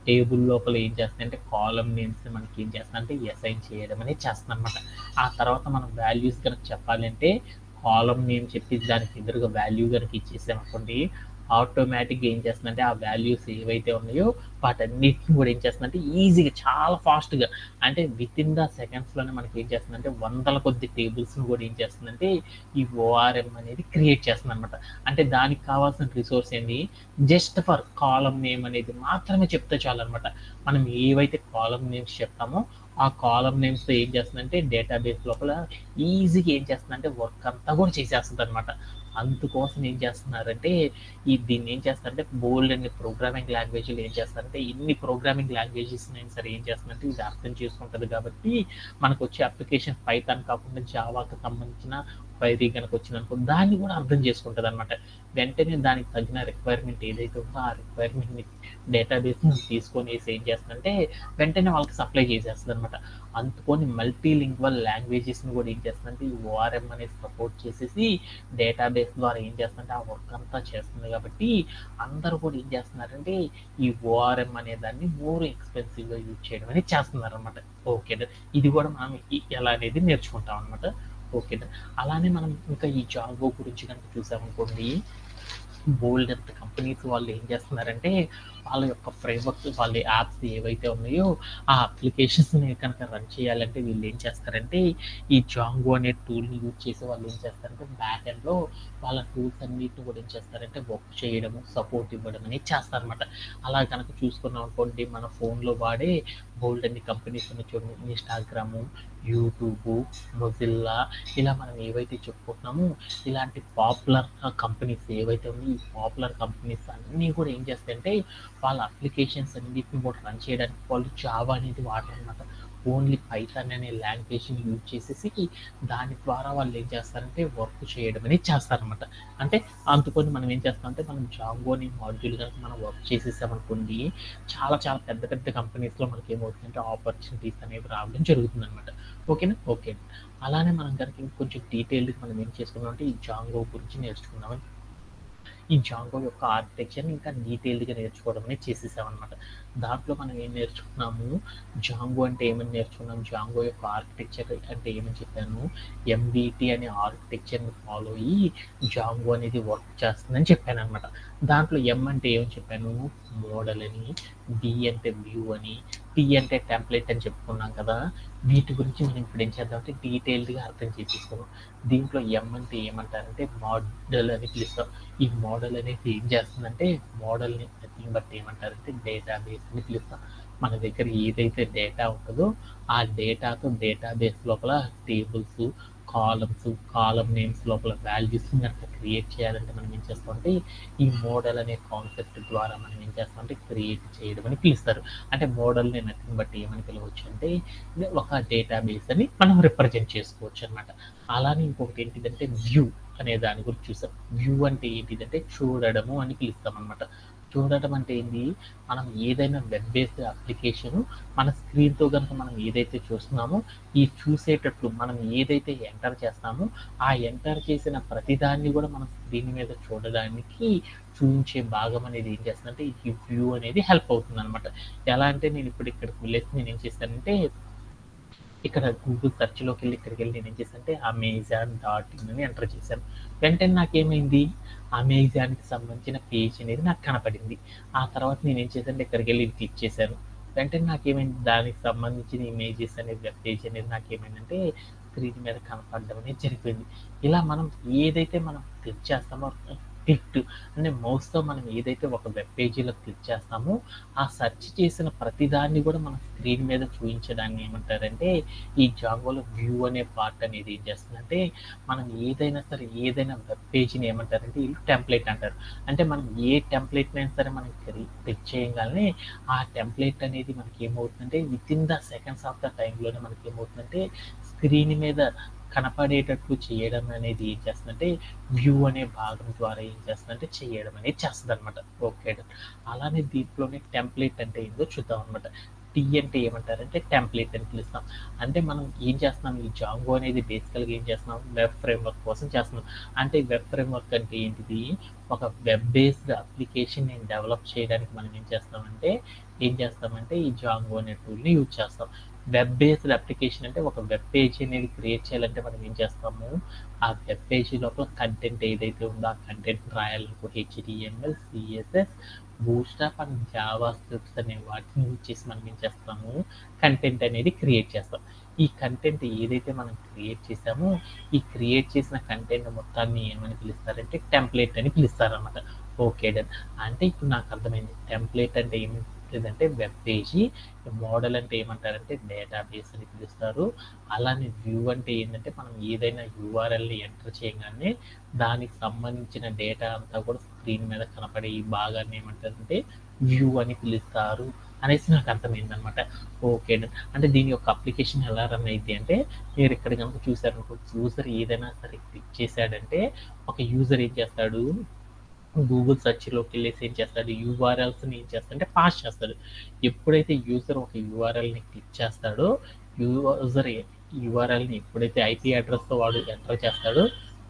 టేబుల్ లోపల ఏం చేస్తుందంటే కాలం నేమ్స్ని మనకి ఏం చేస్తుందంటే అసైన్ చేయడం అనేది చేస్తుంది అనమాట. ఆ తర్వాత మనం వాల్యూస్ కనుక చెప్పాలంటే కాలం నేమ్ చెప్పి దానికి ఎదురుగా వాల్యూ కనుక ఇచ్చేసామనుకోండి, ఆటోమేటిక్గా ఏం చేస్తుందంటే ఆ వాల్యూస్ ఏవైతే ఉన్నాయో వాటన్నిటిని కూడా ఏం చేస్తుందంటే ఈజీగా చాలా ఫాస్ట్గా అంటే విత్ ఇన్ ద సెకండ్స్లోనే మనకి ఏం చేస్తుందంటే వందల కొద్ది టేబుల్స్ని కూడా ఏం చేస్తుందంటే ఈ ఓఆర్ఎం అనేది క్రియేట్ చేస్తుంది అనమాట. అంటే దానికి కావాల్సిన రిసోర్స్ ఏంది, జస్ట్ ఫర్ కాలం నేమ్ అనేది మాత్రమే చెప్తే చాలన్నమాట. మనం ఏవైతే కాలం నేమ్స్ చెప్తామో ఆ కాలం నేమ్స్తో ఏం చేస్తుందంటే డేటాబేస్ లోపల ఈజీగా ఏం చేస్తుందంటే వర్క్ అంతా కూడా చేసేస్తుంది అనమాట. అందుకోసం ఏం చేస్తున్నారంటే దీన్ని ఏం చేస్తారంటే బోల్డ్ అన్ని ప్రోగ్రామింగ్ లాంగ్వేజ్లు ఏం చేస్తారంటే ఇన్ని ప్రోగ్రామింగ్ లాంగ్వేజెస్ నేను సరే ఏం చేస్తుందంటే ఇది అర్థం చేసుకుంటుంది కాబట్టి మనకు వచ్చే అప్లికేషన్ పైథాన్ కాకుండా జావాకి సంబంధించిన క్వైరీ కనుక వచ్చిందనుకో దాన్ని కూడా అర్థం చేసుకుంటుంది అనమాట. వెంటనే దానికి తగిన రిక్వైర్మెంట్ ఏదైతే ఉందో ఆ రిక్వైర్మెంట్ని డేటాబేస్ నుంచి తీసుకొని ఏం చేస్తుందంటే వెంటనే వాళ్ళకి సప్లై చేసేస్తుంది అనమాట. అందుకొని మల్టీలింగ్వల్ లాంగ్వేజెస్ని కూడా ఏం చేస్తుందంటే ఈ ఓఆర్ఎం అనేది సపోర్ట్ చేసేసి డేటాబేస్ ద్వారా ఏం చేస్తుందంటే ఆ వర్క్ అంతా చేస్తుంది కాబట్టి అందరూ కూడా ఏం చేస్తున్నారంటే ఈ ఓఆర్ఎం అనే దాన్ని మోర్ ఎక్స్పెన్సివ్గా యూజ్ చేయడం అనేది చేస్తున్నారు అనమాట. ఓకే, ఇది కూడా మనం ఎలా అనేది నేర్చుకుంటాం అనమాట. ఓకే, అలానే మనం ఇంకా ఈ జాంగో గురించి కనుక చూసామనుకోండి, బోల్డంత కంపెనీస్ వాళ్ళు ఏం చేస్తున్నారంటే వాళ్ళ యొక్క ఫ్రేమ్వర్క్ వాళ్ళ యాప్స్ ఏవైతే ఉన్నాయో ఆ అప్లికేషన్స్ని కనుక రన్ చేయాలంటే వీళ్ళు ఏం చేస్తారంటే ఈ జాంగో అనే టూల్ని యూజ్ చేసి వాళ్ళు ఏం చేస్తారంటే బ్యాక్ ఎండ్లో వాళ్ళ టూల్స్ అన్నిటిని కూడా ఏం చేస్తారంటే వర్క్ చేయడము సపోర్ట్ ఇవ్వడం అనేది చేస్తారనమాట. అలా కనుక చూసుకున్నాం అనుకోండి మన ఫోన్లో వాడే బోల్డ్ అన్ని కంపెనీస్ ఉన్నాయి చూడండి, ఇన్స్టాగ్రాము, యూట్యూబు, మొజిల్లా, ఇలా మనం ఏవైతే చెప్పుకుంటున్నామో ఇలాంటి పాపులర్ కంపెనీస్ ఏవైతే ఉన్నాయో ఈ పాపులర్ కంపెనీస్ అన్నీ కూడా ఏం చేస్తాయంటే వాళ్ళ అప్లికేషన్స్ అన్నిటిని కూడా రన్ చేయడానికి వాళ్ళు జావా అనేది వాడరనమాట. ఓన్లీ పైథాన్ అనే లాంగ్వేజ్ని యూజ్ చేసేసి దాని ద్వారా వాళ్ళు ఏం చేస్తారంటే వర్క్ చేయడం అనేది చేస్తారనమాట. అంటే అందుకొని మనం ఏం చేస్తామంటే మనం జాంగోని మాడ్యూల్ కనుక మనం వర్క్ చేసేసామనుకోండి చాలా చాలా పెద్ద పెద్ద కంపెనీస్లో మనకి ఏమవుతుందంటే ఆపర్చునిటీస్ అనేవి రావడం జరుగుతుంది అనమాట. ఓకేనా? ఓకే. అలానే మనం కనుక ఇంకొంచెం డీటెయిల్డ్గా మనం ఏం చేసుకున్నామంటే ఈ జాంగో గురించి నేర్చుకున్నామని ఈ జాంగో యొక్క ఆర్కిటెక్చర్ని ఇంకా డీటెయిల్డ్గా నేర్చుకోవడం అనేది చేసేసామన్నమాట. దాంట్లో మనం ఏం నేర్చుకున్నాము, జాంగో అంటే ఏమని నేర్చుకున్నాం, జాంగో యొక్క ఆర్కిటెక్చర్ అంటే ఏమని చెప్పాను, ఎంబీటీ అనే ఆర్కిటెక్చర్ని ఫాలో అయ్యి జాంగో అనేది వర్క్ చేస్తుందని చెప్పాను అనమాట. దాంట్లో ఎం అంటే ఏమని చెప్పాను, మోడల్ అని, బి అంటే వ్యూ అని, టీ అంటే టెంప్లెట్ అని చెప్పుకున్నాం కదా. వీటి గురించి మనం ఇప్పుడు ఏం చేద్దామంటే డీటెయిల్డ్గా అర్థం చేసేసుకున్నాం. దీంట్లో ఎం అంటే ఏమంటారంటే మోడల్ అని పిలుస్తాం. ఈ మోడల్ అనేది ఏం చేస్తుందంటే మోడల్ని నథింగ్ బట్ ఏమంటారంటే డేటాబేస్ అని పిలుస్తాం. మన దగ్గర ఏదైతే డేటా ఉంటుందో ఆ డేటాతో డేటాబేస్ లోపల టేబుల్స్, కాలం నేమ్స్ లోపల వాల్యూస్ కనుక క్రియేట్ చేయాలంటే మనం ఏం చేస్తామంటే ఈ మోడల్ అనే కాన్సెప్ట్ ద్వారా మనం ఏం చేస్తామంటే క్రియేట్ చేయడం అని పిలుస్తారు. అంటే మోడల్ని నథింగ్ బట్ ఏమని పిలవచ్చు అంటే ఒక డేటాబేస్ అని మనం రిప్రజెంట్ చేసుకోవచ్చు అనమాట. అలానే ఇంకొకటి ఏంటిదంటే వ్యూ అనే దాని గురించి చూసాం. వ్యూ అంటే ఏంటిదంటే చూడడము అని పిలుస్తాం అనమాట. చూడటం అంటే ఏంటి, మనం ఏదైనా వెబ్ బేస్డ్ అప్లికేషన్ మన స్క్రీన్తో కనుక మనం ఏదైతే చూస్తున్నామో ఈ చూసేటట్లు మనం ఏదైతే ఎంటర్ చేస్తామో ఆ ఎంటర్ చేసిన ప్రతిదాన్ని కూడా మనం స్క్రీన్ మీద చూడడానికి చూపించే భాగం అనేది ఏం చేస్తుందంటే ఈ వ్యూ అనేది హెల్ప్ అవుతుంది అనమాట. ఎలా అంటే నేను ఇప్పుడు ఇక్కడికి వెళ్ళేసి నేను ఏం చేస్తానంటే ఇక్కడ గూగుల్ సెర్చ్లోకి వెళ్ళి ఇక్కడికి వెళ్ళి నేను ఏం చేశానంటే అమెజాన్.in అని ఎంటర్ చేశాను. వెంటనే నాకేమైంది, అమెజాన్కి సంబంధించిన పేజ్ అనేది నాకు కనపడింది. ఆ తర్వాత నేను ఏం చేశానంటే ఇక్కడికి వెళ్ళి క్లిక్ చేశాను. వెంటనే నాకేమైంది, దానికి సంబంధించిన ఇమేజెస్ అనేది వెబ్ పేజ్ అనేది నాకేమైందంటే స్క్రీన్ మీద కనపడడం అనేది జరిగిపోయింది. ఇలా మనం ఏదైతే మనం క్లిక్ చేస్తామో క్లిక్ అంటే మౌస్తో మనం ఏదైతే ఒక వెబ్ పేజీలో క్లిక్ చేస్తామో ఆ సెర్చ్ చేసిన ప్రతిదాన్ని కూడా మన స్క్రీన్ మీద చూపించడాన్ని ఏమంటారంటే ఈ జాంగోలో వ్యూ అనే పార్ట్ అనేది ఏం చేస్తుందంటే మనం ఏదైనా సరే ఏదైనా వెబ్ పేజీని ఏమంటారంటే వీళ్ళు టెంప్లెట్ అంటారు. అంటే మనం ఏ టెంప్లెట్ అయినా సరే మనం క్లిక్ చేయగానే ఆ టెంప్లెట్ అనేది మనకి ఏమవుతుందంటే with in the seconds of the టైంలోనే మనకి ఏమవుతుందంటే స్క్రీన్ మీద కనపడేటట్లు చేయడం అనేది ఏం చేస్తుందంటే వ్యూ అనే భాగం ద్వారా ఏం చేస్తుందంటే చేయడం అనేది చేస్తుంది అనమాట. ఓకే, అలానే దీంట్లోనే టెంప్లెట్ అంటే ఏందో చూద్దాం అనమాట. టీ అంటే ఏమంటారంటే టెంప్లెట్ అని పిలుస్తాం. అంటే మనం ఏం చేస్తున్నాం, ఈ జాంగో అనేది బేసికల్గా ఏం చేస్తున్నాం, వెబ్ ఫ్రేమ్వర్క్ కోసం చేస్తున్నాం. అంటే వెబ్ ఫ్రేమ్వర్క్ అంటే ఏంటిది, ఒక వెబ్ బేస్డ్ అప్లికేషన్ నేను డెవలప్ చేయడానికి మనం ఏం చేస్తామంటే ఈ జాంగో అనే టూల్ని యూజ్ చేస్తాం. వెబ్ బేస్డ్ అప్లికేషన్ అంటే ఒక వెబ్ పేజ్ అనేది క్రియేట్ చేయాలంటే మనం ఏం చేస్తాము, ఆ వెబ్ పేజీ లోపల కంటెంట్ ఏదైతే ఉందో ఆ కంటెంట్ రాయాలనుకో HTML, CSS, bootstrap and java scripts అనే వాటిని యూజ్ చేసి మనం ఏం చేస్తాము, కంటెంట్ అనేది క్రియేట్ చేస్తాం. ఈ కంటెంట్ ఏదైతే మనం క్రియేట్ చేసామో ఈ క్రియేట్ చేసిన కంటెంట్ మొత్తాన్ని ఏమని పిలుస్తారంటే టెంప్లెట్ అని పిలుస్తారన్నమాట. Okay done. అంటే ఇప్పుడు నాకు అర్థమైంది టెంప్లెట్ అంటే ఏమిటంటే వెబ్ పేజీ, మోడల్ అంటే ఏమంటారంటే డేటాబేస్ అని పిలుస్తారు. అలానే వ్యూ అంటే ఏంటంటే మనం ఏదైనా యూఆర్ఎల్ని ఎంటర్ చేయగానే దానికి సంబంధించిన డేటా అంతా కూడా స్క్రీన్ మీద కనపడే ఈ భాగాన్ని ఏమంటారంటే వ్యూ అని పిలుస్తారు అనేసి నాకు అర్థమైందనమాట. ఓకే, అంటే దీని యొక్క అప్లికేషన్ ఎలా రన్ అయింది అంటే మీరు ఇక్కడ కనుక చూసారనుకో, యూజర్ ఏదైనా సరే క్లిక్ చేశాడంటే ఒక యూజర్ ఏం చేస్తాడు, గూగుల్ సెర్చ్లోకి వెళ్ళేసి ఏం చేస్తాడు, యూఆర్ఎల్స్ని ఏం చేస్తాడంటే పాస్ చేస్తాడు. ఎప్పుడైతే యూజర్ ఒక యూఆర్ఎల్ని క్లిక్ చేస్తాడో యూజర్ యూఆర్ఎల్ని ఎప్పుడైతే ఐపీ అడ్రస్తో వాడు ఎంటర్ చేస్తాడో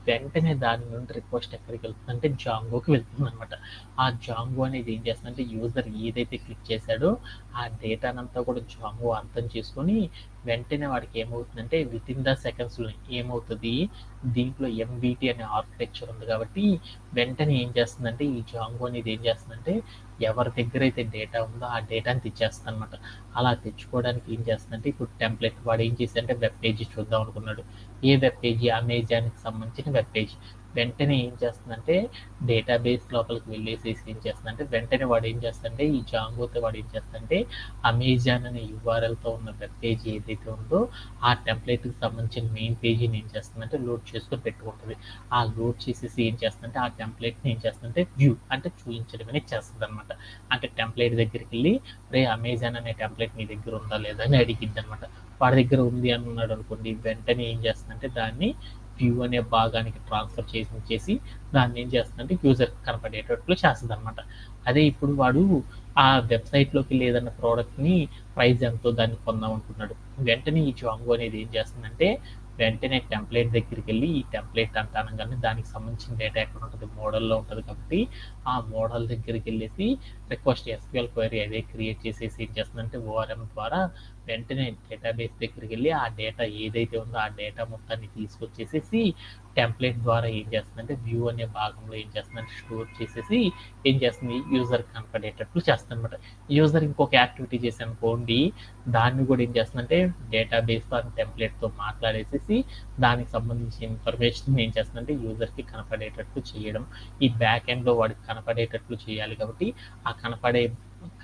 వెంటనే దాని నుండి రిక్వెస్ట్ ఎక్కడికి వెళ్తుందంటే జాంగోకి వెళ్తుంది అనమాట. ఆ జాంగో అనేది ఏం చేస్తుందంటే యూజర్ ఏదైతే క్లిక్ చేశాడో ఆ డేటానంతా కూడా జాంగో అర్థం చేసుకొని వెంటనే వాడికి ఏమవుతుందంటే విత్ ఇన్ ద సెకండ్స్లో ఏమవుతుంది, దీంట్లో ఎంబీటీ అనే ఆర్కిటెక్చర్ ఉంది కాబట్టి వెంటనే ఏం చేస్తుందంటే ఈ జాంగో అనేది ఏం చేస్తుందంటే ఎవరి దగ్గర అయితే డేటా ఉందో ఆ డేటాని తెచ్చేస్తుంది అనమాట. అలా తెచ్చుకోవడానికి ఏం చేస్తుందంటే ఇప్పుడు టెంప్లెట్ వాడు ఏం చేశాడంటే వెబ్ పేజీ చూద్దాం అనుకున్నాడు. ఏ వెబ్ పేజీ, అమెజాన్కి సంబంధించిన వెబ్ పేజీ. వెంటనే ఏం చేస్తుందంటే డేటాబేస్ లోపలికి వెళ్ళేసేసి ఏం చేస్తుందంటే వెంటనే వాడు ఏం చేస్తుందంటే ఈ జాంగోతో వాడు ఏం చేస్తుందంటే అమెజాన్ అనే యూఆర్ఎల్తో ఉన్న వెబ్ పేజీ ఏదైతే ఉందో ఆ టెంప్లెట్కి సంబంధించిన మెయిన్ పేజీని ఏం చేస్తుందంటే లోడ్ చేసుకొని పెట్టుకుంటుంది. ఆ లోడ్ చేసేసి ఏం చేస్తుందంటే ఆ టెంప్లెట్ని ఏం చేస్తుందంటే వ్యూ అంటే చూపించడం అనేది చేస్తుంది అనమాట. అంటే టెంప్లెట్ దగ్గరికి వెళ్ళి రే అమెజాన్ అనే టెంప్లెట్ మీ దగ్గర ఉందా లేదా అని అడిగిద్ది అనమాట. వాడి దగ్గర ఉంది అని ఉన్నాడు అనుకోండి, వెంటనే ఏం చేస్తుందంటే దాన్ని వ్యూ అనే భాగానికి ట్రాన్స్ఫర్ చేసి దాన్ని ఏం చేస్తుందంటే యూజర్కి కనపడేటట్లు చేస్తుంది అనమాట. అదే ఇప్పుడు వాడు ఆ వెబ్సైట్లోకి వెళ్ళి ఏదైనా ప్రోడక్ట్ని ప్రైస్ ఎంతో దాన్ని కొందాం అనుకున్నాడు, వెంటనే ఈ జాంగో అనేది ఏం చేస్తుందంటే వెంటనే టెంప్లెట్ దగ్గరికి వెళ్ళి ఈ టెంప్లెట్ అంత అనగానే దానికి సంబంధించిన డేటా ఎక్కడ ఉంటుంది, మోడల్లో ఉంటుంది కాబట్టి ఆ మోడల్ దగ్గరికి వెళ్ళేసి రిక్వెస్ట్ ఎస్క్యూఎల్ క్వైరీ అదే క్రియేట్ చేసేసి ఏం చేస్తుందంటే ఓఆర్ఎం ద్వారా వెంటనే డేటాబేస్ దగ్గరికి వెళ్ళి ఆ డేటా ఏదైతే ఉందో ఆ డేటా మొత్తాన్ని తీసుకొచ్చేసేసి టెంప్లెట్ ద్వారా ఏం చేస్తుందంటే వ్యూ అనే భాగంలో ఏం చేస్తుందంటే స్టోర్ చేసేసి ఏం చేస్తుంది యూజర్ కనపడేటట్లు చేస్తుంది అనమాట. యూజర్ ఇంకొక యాక్టివిటీ చేసి అనుకోండి, దాన్ని కూడా ఏం చేస్తుందంటే డేటాబేస్తో అండ్ టెంప్లెట్తో మాట్లాడేసేసి దానికి సంబంధించిన ఇన్ఫర్మేషన్ ఏం చేస్తుందంటే యూజర్కి కనపడేటట్లు చేయడం. ఈ బ్యాక్ ఎండ్లో వాడికి కనపడేటట్లు చేయాలి కాబట్టి ఆ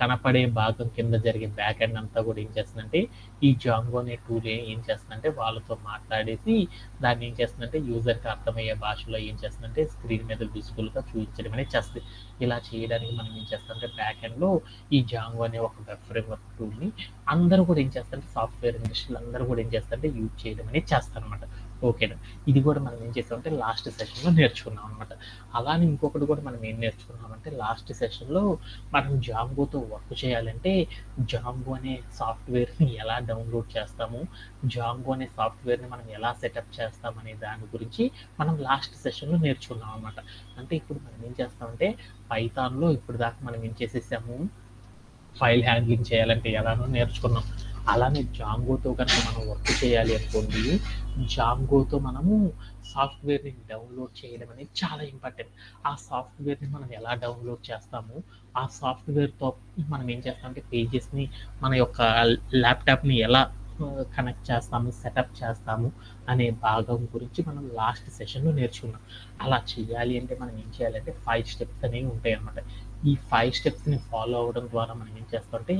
కనపడే భాగం కింద జరిగే బ్యాక్ ఎండ్ అంతా కూడా ఏం చేస్తుందంటే ఈ జాంగో అనే టూల్ ఏం చేస్తుందంటే వాళ్ళతో మాట్లాడేసి దాన్ని ఏం చేస్తుందంటే యూజర్కి అర్థమయ్యే భాషలో ఏం చేస్తుందంటే స్క్రీన్ మీద విజిబుల్గా చూపించడం అనేది చేస్తుంది. ఇలా చేయడానికి మనం ఏం చేస్తామంటే బ్యాక్ ఎండ్లో ఈ జాంగో అనే ఒక వెబ్ ఫ్రేమ్వర్క్ టూల్ని అందరూ కూడా ఏం చేస్తారంటే సాఫ్ట్వేర్ ఇండస్ట్రీలు అందరూ కూడా ఏం చేస్తారంటే యూజ్ చేయడం అనేది చేస్తారనమాట. ఓకేనా, ఇది కూడా మనం ఏం చేస్తామంటే లాస్ట్ సెషన్లో నేర్చుకున్నాం అనమాట. అలానే ఇంకొకటి కూడా మనం ఏం నేర్చుకున్నామంటే లాస్ట్ సెషన్లో మనం జాంగోతో వర్క్ చేయాలంటే జాంగో అనే సాఫ్ట్వేర్ని ఎలా డౌన్లోడ్ చేస్తాము, జాంగో అనే సాఫ్ట్వేర్ని మనం ఎలా సెటప్ చేస్తామనే దాని గురించి మనం లాస్ట్ సెషన్లో నేర్చుకున్నాం అనమాట. అంటే ఇప్పుడు మనం ఏం చేస్తామంటే పైథాన్లో ఇప్పుడు దాకా మనం ఏం చేసేసాము, ఫైల్ హ్యాండ్లింగ్ చేయాలంటే ఎలానో నేర్చుకున్నాం. అలానే జాంగోతో కనుక మనం వర్క్ చేయాలి అనుకోండి, జాంగోతో మనము సాఫ్ట్వేర్ని డౌన్లోడ్ చేయడం అనేది చాలా ఇంపార్టెంట్. ఆ సాఫ్ట్వేర్ని మనం ఎలా డౌన్లోడ్ చేస్తాము, ఆ సాఫ్ట్వేర్తో మనం ఏం చేస్తామంటే పేజెస్ని మన యొక్క ల్యాప్టాప్ని ఎలా కనెక్ట్ చేస్తాము, సెటప్ చేస్తాము అనే భాగం గురించి మనం లాస్ట్ సెషన్లో నేర్చుకున్నాం. అలా చేయాలి అంటే మనం ఏం చేయాలంటే 5 స్టెప్స్ అనేవి ఉంటాయి అన్నమాట. ఈ 5 స్టెప్స్ని ఫాలో అవ్వడం ద్వారా మనం ఏం చేస్తామంటే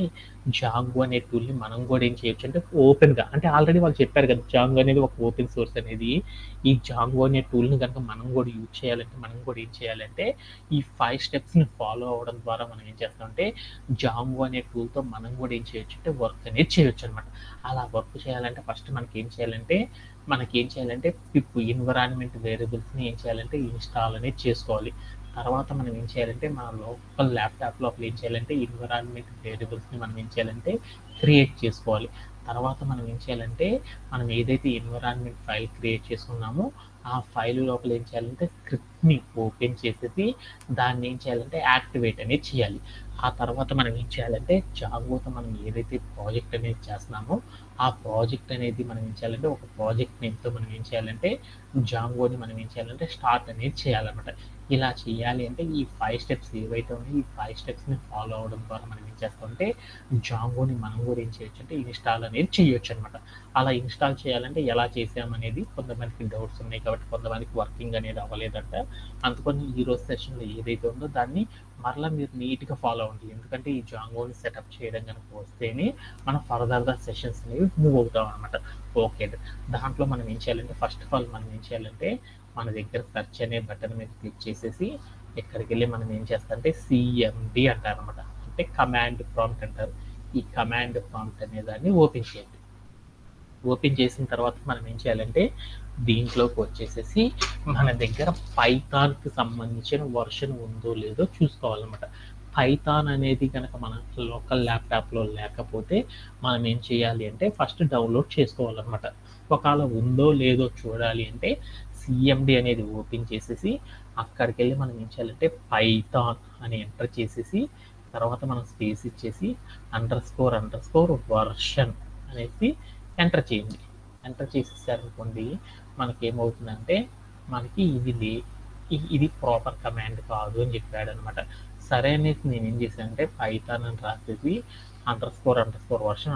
జాంగో అనే టూల్ని మనం కూడా ఏం చేయొచ్చు అంటే ఓపెన్గా, అంటే ఆల్రెడీ వాళ్ళు చెప్పారు కదా జాంగో అనేది ఒక ఓపెన్ సోర్స్ అనేది. ఈ జాంగో అనే టూల్ని కనుక మనం కూడా యూజ్ చేయాలంటే మనం కూడా ఏం చేయాలంటే ఈ 5 స్టెప్స్ని ఫాలో అవ్వడం ద్వారా మనం ఏం చేస్తామంటే జాంగో అనే టూల్తో మనం కూడా ఏం చేయొచ్చు అంటే వర్క్ అనేది చేయొచ్చు అనమాట. అలా వర్క్ చేయాలంటే ఫస్ట్ మనకి ఏం చేయాలంటే పిప్ ఎన్విరాన్మెంట్ వేరియబుల్స్ని ఏం చేయాలంటే ఇన్స్టాల్ అనేది చేసుకోవాలి. తర్వాత మనం ఏం చేయాలంటే మన లోకల్ ల్యాప్టాప్ లోపల ఏం చేయాలంటే ఎన్విరాన్మెంట్ వేరియబుల్స్ని మనం ఏం చేయాలంటే క్రియేట్ చేసుకోవాలి. తర్వాత మనం ఏం చేయాలంటే మనం ఏదైతే ఎన్విరాన్మెంట్ ఫైల్ క్రియేట్ చేసుకున్నామో ఆ ఫైల్ లోపల ఏం చేయాలంటే స్క్రిప్ట్ని ఓపెన్ చేసేసి దాన్ని ఏం చేయాలంటే యాక్టివేట్ అనేది చేయాలి. ఆ తర్వాత మనం ఏం చేయాలంటే జాంగోతో మనం ఏదైతే ప్రాజెక్ట్ అనేది చేస్తున్నామో ఆ ప్రాజెక్ట్ అనేది మనం ఏం చేయాలంటే ఒక ప్రాజెక్ట్ నేమ్తో మనం ఏం చేయాలంటే జాంగోని మనం ఏం చేయాలంటే స్టార్ట్ అనేది చేయాలన్నమాట. ఇలా చేయాలి అంటే ఈ 5 స్టెప్స్ ఏవైతే ఉన్నాయో ఈ 5 స్టెప్స్ని ఫాలో అవడం ద్వారా మనం ఏం చేస్తామంటే జాంగోని మనం కూడా ఏం చేయొచ్చు అంటే ఇన్స్టాల్ అనేది చేయొచ్చు అనమాట. అలా ఇన్స్టాల్ చేయాలంటే ఎలా చేసామనేది కొంతమందికి డౌట్స్ ఉన్నాయి కాబట్టి కొంతమందికి వర్కింగ్ అనేది అవ్వలేదంట. అందుకని ఈరోజు సెషన్లో ఏదైతే ఉందో దాన్ని మరలా మీరు నీట్గా ఫాలో అవ్వండి. ఎందుకంటే ఈ జాంగోని సెటప్ చేయడం కనుక వస్తేనే మనం ఫర్దర్గా సెషన్స్ అనేవి మూవ్ అవుతాం అనమాట. ఓకే, దాంట్లో మనం ఏం చేయాలంటే ఫస్ట్ ఆఫ్ ఆల్ మనం ఏం చేయాలంటే మన దగ్గర సెర్చ్ అనే బటన్ మీద క్లిక్ చేసేసి ఇక్కడికి వెళ్ళి మనం ఏం చేస్తామంటే సిఎండి అంటారు అనమాట, అంటే కమాండ్ ప్రాంప్ట్ అంటారు. ఈ కమాండ్ ప్రాంప్ట్ అనే దాన్ని ఓపెన్ చేయండి. ఓపెన్ చేసిన తర్వాత మనం ఏం చేయాలంటే దీంట్లోకి వచ్చేసేసి మన దగ్గర పైథాన్కి సంబంధించిన వర్షన్ ఉందో లేదో చూసుకోవాలన్నమాట. పైథాన్ అనేది కనుక మన లోకల్ ల్యాప్టాప్లో లేకపోతే మనం ఏం చేయాలి అంటే ఫస్ట్ డౌన్లోడ్ చేసుకోవాలన్నమాట. ఒకవేళ ఉందో లేదో చూడాలి అంటే సిఎండి అనేది ఓపెన్ చేసేసి అక్కడికి వెళ్ళి మనం ఏం చేయాలంటే పైథాన్ అని ఎంటర్ చేసేసి తర్వాత మనం స్పేస్ ఇచ్చేసి ___ వర్షన్ అనేసి ఎంటర్ చేయండి. ఎంటర్ చేసేసారనుకోండి మనకి ఏమవుతుందంటే మనకి ఇది ప్రాపర్ కమాండ్ కాదు అని చెప్పాడు అనమాట. సరే అనేసి నేను ఏం చేశానంటే పైథాన్ అని రాసేసి __version ___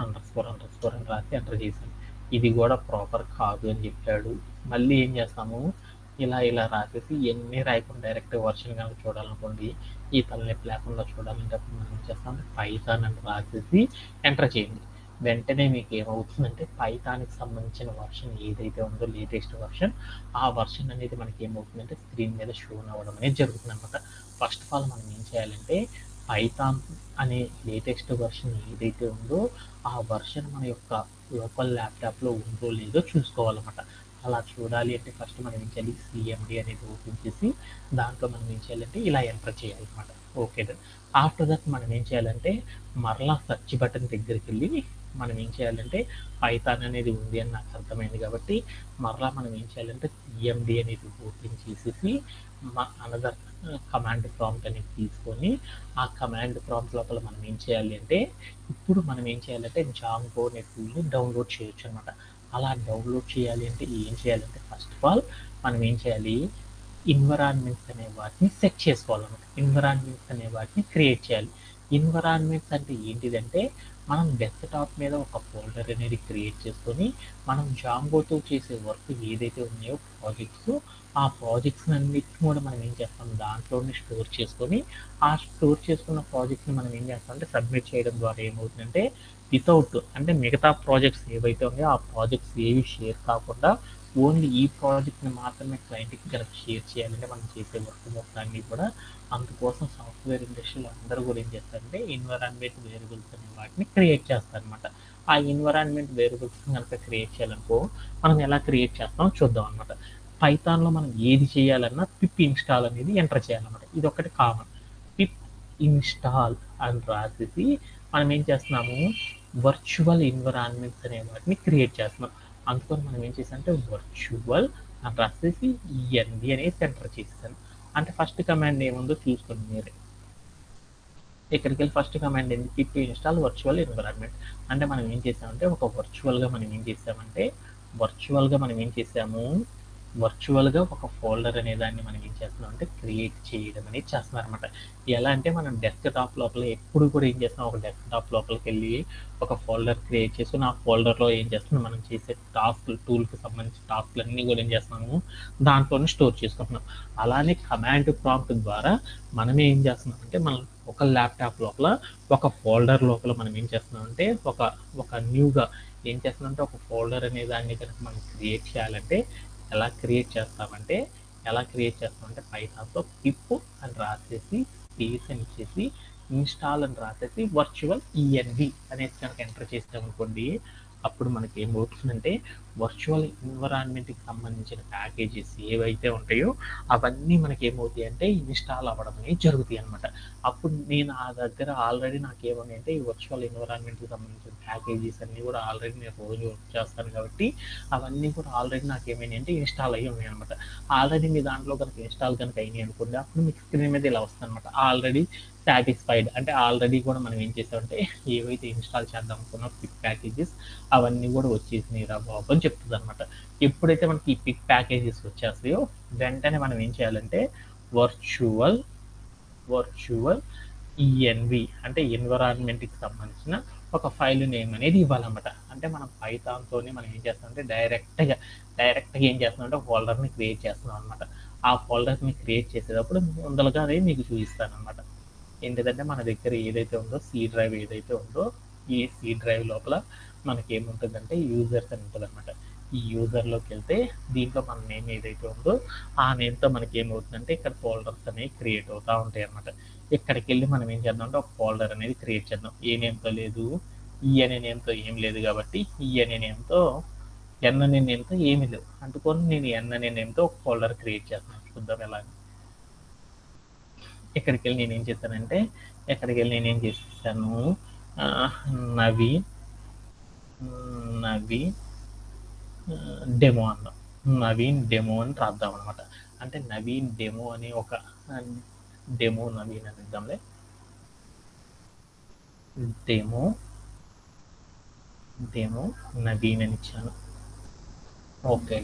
అని రాసి ఎంటర్ చేశాను. ఇది కూడా ప్రాపర్ కాదు అని చెప్పాడు. మళ్ళీ ఏం చేస్తాము, ఇలా రాసేసి ఎన్ని రాయకుండా డైరెక్ట్ వర్షన్ కనుక చూడాలనుకోండి, ఈ తలనొప్పి లేకుండా చూడాలంటే అప్పుడు మనం ఏం చేస్తాం, పైథాన్ అని రాసేసి ఎంటర్ చేయండి. వెంటనే మీకు ఏమవుతుందంటే పైథాన్కి సంబంధించిన వర్షన్ ఏదైతే ఉందో లేటెస్ట్ వర్షన్, ఆ వర్షన్ అనేది మనకి ఏమవుతుందంటే స్క్రీన్ మీద షో అవ్వడం అనేది జరుగుతుంది అనమాట. ఫస్ట్ ఆఫ్ ఆల్ మనం ఏం చేయాలంటే పైథాన్ అనే లేటెస్ట్ వర్షన్ ఏదైతే ఉందో ఆ వర్షన్ మన యొక్క లోకల్ ల్యాప్టాప్లో ఉందో లేదో చూసుకోవాలన్నమాట. అలా చూడాలి అంటే ఫస్ట్ మనం ఏం చేయాలి, సిఎండి అనేది ఓపెన్ చేసి దాంట్లో మనం ఏం చేయాలంటే ఇలా ఎంటర్ చేయాలన్నమాట. ఓకే దెన్ ఆఫ్టర్ దట్ మనం ఏం చేయాలంటే మరలా సెర్చ్ బటన్ దగ్గరికి వెళ్ళి మనం ఏం చేయాలంటే పైథాన్ అనేది ఉంది అని నాకు అర్థమైంది కాబట్టి మరలా మనం ఏం చేయాలంటే సిఎండి అనేది ఓపెన్ చేసేసి అనదర్ కమాండ్ ప్రాంప్ట్ అనేది తీసుకొని ఆ కమాండ్ ప్రాంప్ట్ లోపల మనం ఏం చేయాలి అంటే ఇప్పుడు మనం ఏం చేయాలంటే జాంగో అనే టూల్ని డౌన్లోడ్ చేయొచ్చు అనమాట. అలా డౌన్లోడ్ చేయాలి అంటే ఏం చేయాలంటే ఫస్ట్ ఆఫ్ ఆల్ మనం ఏం చేయాలి, ఎన్విరాన్మెంట్స్ అనే వాటిని సెట్ చేసుకోవాలన్నమాట. ఎన్విరాన్మెంట్స్ అనే వాటిని క్రియేట్ చేయాలి. ఎన్విరాన్మెంట్స్ అంటే ఏంటిదంటే మనం డెస్క్టాప్ మీద ఒక ఫోల్డర్ అనేది క్రియేట్ చేసుకొని మనం జాంగోతో చేసే వర్క్ ఏదైతే ఉన్నాయో ప్రాజెక్ట్స్, ఆ ప్రాజెక్ట్స్ అన్నిటిని కూడా మనం ఏం చేస్తాం దాంట్లోనే స్టోర్ చేసుకొని ఆ స్టోర్ చేసుకున్న ప్రాజెక్ట్ని మనం ఏం చేస్తామంటే సబ్మిట్ చేయడం ద్వారా ఏమవుతుందంటే వితౌట్ అంటే మిగతా ప్రాజెక్ట్స్ ఏవైతే ఉన్నాయో ఆ ప్రాజెక్ట్స్ ఏవి షేర్ కాకుండా ఓన్లీ ఈ ప్రాజెక్ట్ని మాత్రమే క్లయింట్కి కనుక షేర్ చేయాలంటే మనం చేసే వర్క్ మొత్తాన్ని కూడా. అందుకోసం సాఫ్ట్వేర్ ఇండస్ట్రీలో అందరూ కూడా ఏం చేస్తారంటే ఎన్విరాన్మెంట్ వేరియబుల్స్ అనే వాటిని క్రియేట్ చేస్తారనమాట. ఆ ఎన్విరాన్మెంట్ వేరియబుల్స్ కనుక క్రియేట్ చేయాలనుకో మనం ఎలా క్రియేట్ చేస్తామో చూద్దాం అనమాట. పైథాన్లో మనం ఏది చేయాలన్నా పిప్ ఇన్స్టాల్ అనేది ఎంటర్ చేయాలన్నమాట. ఇది ఒకటి కామన్. పిప్ ఇన్స్టాల్ అని రాసేసి మనం ఏం చేస్తున్నాము, వర్చువల్ ఎన్విరాన్మెంట్స్ అనే వాటిని క్రియేట్ చేస్తున్నాం. అందుకని మనం ఏం చేసామంటే వర్చువల్ అని రాసేసి ఈఎన్వి అనేది ఎంటర్ చేసాను. అంటే ఫస్ట్ కమాండ్ ఏముందో చూసుకోండి మీరే. ఇక్కడికి వెళ్ళి ఫస్ట్ కమాండ్ ఏంటి, పిప్ ఇన్స్టాల్ వర్చువల్ ఎన్విరాన్మెంట్. అంటే మనం ఏం చేసామంటే ఒక వర్చువల్గా మనం ఏం చేసాము, వర్చువల్గా ఒక ఫోల్డర్ అనే దాన్ని మనం ఏం చేస్తున్నాం అంటే క్రియేట్ చేయడం అనేది చేస్తున్నాం అనమాట. ఎలా అంటే మనం డెస్క్టాప్ లోపల ఎప్పుడు కూడా ఏం చేస్తున్నాం, ఒక డెస్క్టాప్ లోపలికి వెళ్ళి ఒక ఫోల్డర్ క్రియేట్ చేసుకుని ఆ ఫోల్డర్లో ఏం చేస్తున్నాం మనం చేసే టూల్కి సంబంధించిన టాస్క్లు అన్నీ కూడా ఏం చేస్తున్నాము దాంట్లోనే స్టోర్ చేసుకుంటున్నాం. అలానే కమాండ్ ప్రాంప్ట్ ద్వారా మనం ఏం చేస్తున్నాం అంటే మనం ఒక ల్యాప్టాప్ లోపల ఒక ఫోల్డర్ లోపల మనం ఏం చేస్తున్నాం అంటే ఒక న్యూగా ఏం చేస్తున్నాం అంటే ఒక ఫోల్డర్ అనే దాన్ని కనుక మనం క్రియేట్ చేయాలంటే ఎలా క్రియేట్ చేస్తామంటే పైథాన్తో పిప్ అని రాసేసి స్పేస్ అని ఇచ్చేసి ఇన్స్టాల్ అని రాసేసి వర్చువల్ ఈఎన్వి అనేది కనుక ఎంటర్ చేస్తామనుకోండి, అప్పుడు మనకి ఏమవుతుందంటే వర్చువల్ ఎన్విరాన్మెంట్కి సంబంధించిన ప్యాకేజెస్ ఏవైతే ఉంటాయో అవన్నీ మనకి ఏమవుతాయి అంటే ఇన్స్టాల్ అవ్వడం అనేది జరుగుతాయి అనమాట. అప్పుడు నేను ఆ దగ్గర ఆల్రెడీ నాకేమని అంటే ఈ వర్చువల్ ఎన్విరాన్మెంట్కి సంబంధించిన ప్యాకేజెస్ అన్నీ కూడా ఆల్రెడీ నేను రోజు వర్క్ చేస్తాను కాబట్టి అవన్నీ కూడా ఆల్రెడీ నాకేమైనా అంటే ఇన్స్టాల్ అయ్యి ఉన్నాయి అనమాట. ఆల్రెడీ మీ దాంట్లో కనుక ఇన్స్టాల్ కనుక అయినాయి అనుకోండి, అప్పుడు మీకు స్క్రీన్ మీద ఇలా వస్తుంది అనమాట, ఆల్రెడీ సాటిస్ఫైడ్. అంటే ఆల్రెడీ కూడా మనం ఏం చేసామంటే ఏవైతే ఇన్స్టాల్ చేద్దాం అనుకున్న పిక్ ప్యాకేజెస్ అవన్నీ కూడా వచ్చేసినాయి రా బాబు అని చెప్తుంది అనమాట. ఎప్పుడైతే మనకి ఈ పిక్ ప్యాకేజెస్ వచ్చేస్తాయో వెంటనే మనం ఏం చేయాలంటే వర్చువల్ ఈఎన్వి అంటే ఎన్విరాన్మెంట్కి సంబంధించిన ఒక ఫైల్ నేమ్ అనేది ఇవ్వాలన్నమాట. అంటే మనం పైథాన్తోనే మనం ఏం చేస్తామంటే డైరెక్ట్గా ఏం చేస్తున్నామంటే ఫోల్డర్ని క్రియేట్ చేస్తున్నాం అనమాట. ఆ ఫోల్డర్ని క్రియేట్ చేసేటప్పుడు ముందలుగానే మీకు చూపిస్తాను అనమాట. ఏంటిదంటే మన దగ్గర ఏదైతే ఉందో సి డ్రైవ్ ఏదైతే ఉందో ఈ సి డ్రైవ్ లోపల మనకి ఏముంటుందంటే యూజర్స్ అని ఉంటుంది అనమాట. ఈ యూజర్లోకి వెళ్తే దీంట్లో మన నేమ్ ఏదైతే ఉందో ఆ నేమ్తో మనకి ఏమవుతుందంటే ఇక్కడ ఫోల్డర్స్ అనేవి క్రియేట్ అవుతూ ఉంటాయి అనమాట. ఇక్కడికి వెళ్ళి మనం ఏం చేద్దాం అంటే ఒక ఫోల్డర్ అనేది క్రియేట్ చేద్దాం. ఏ నేమ్తో లేదు, ఈ అనే నేమ్తో ఏం లేదు కాబట్టి ఈ అనే నేమ్తో ఎన్ అనే నేమ్తో ఏమీ లేవు. అందుకొని నేను ఎన్ అనే నేమ్తో ఒక ఫోల్డర్ క్రియేట్ చేస్తున్నాను. చూద్దాం ఎలా. ఇక్కడికి వెళ్ళి నేనేం చేశానంటే నవీన్ డెమో అన్నాం. నవీన్ డెమో అని రాద్దాం అనమాట. అంటే నవీన్ డెమో అనే ఒక డెమో నవీన్ అని ఇద్దాంలే, డెమో డెమో నవీన్ అని ఇచ్చాను. ఓకే.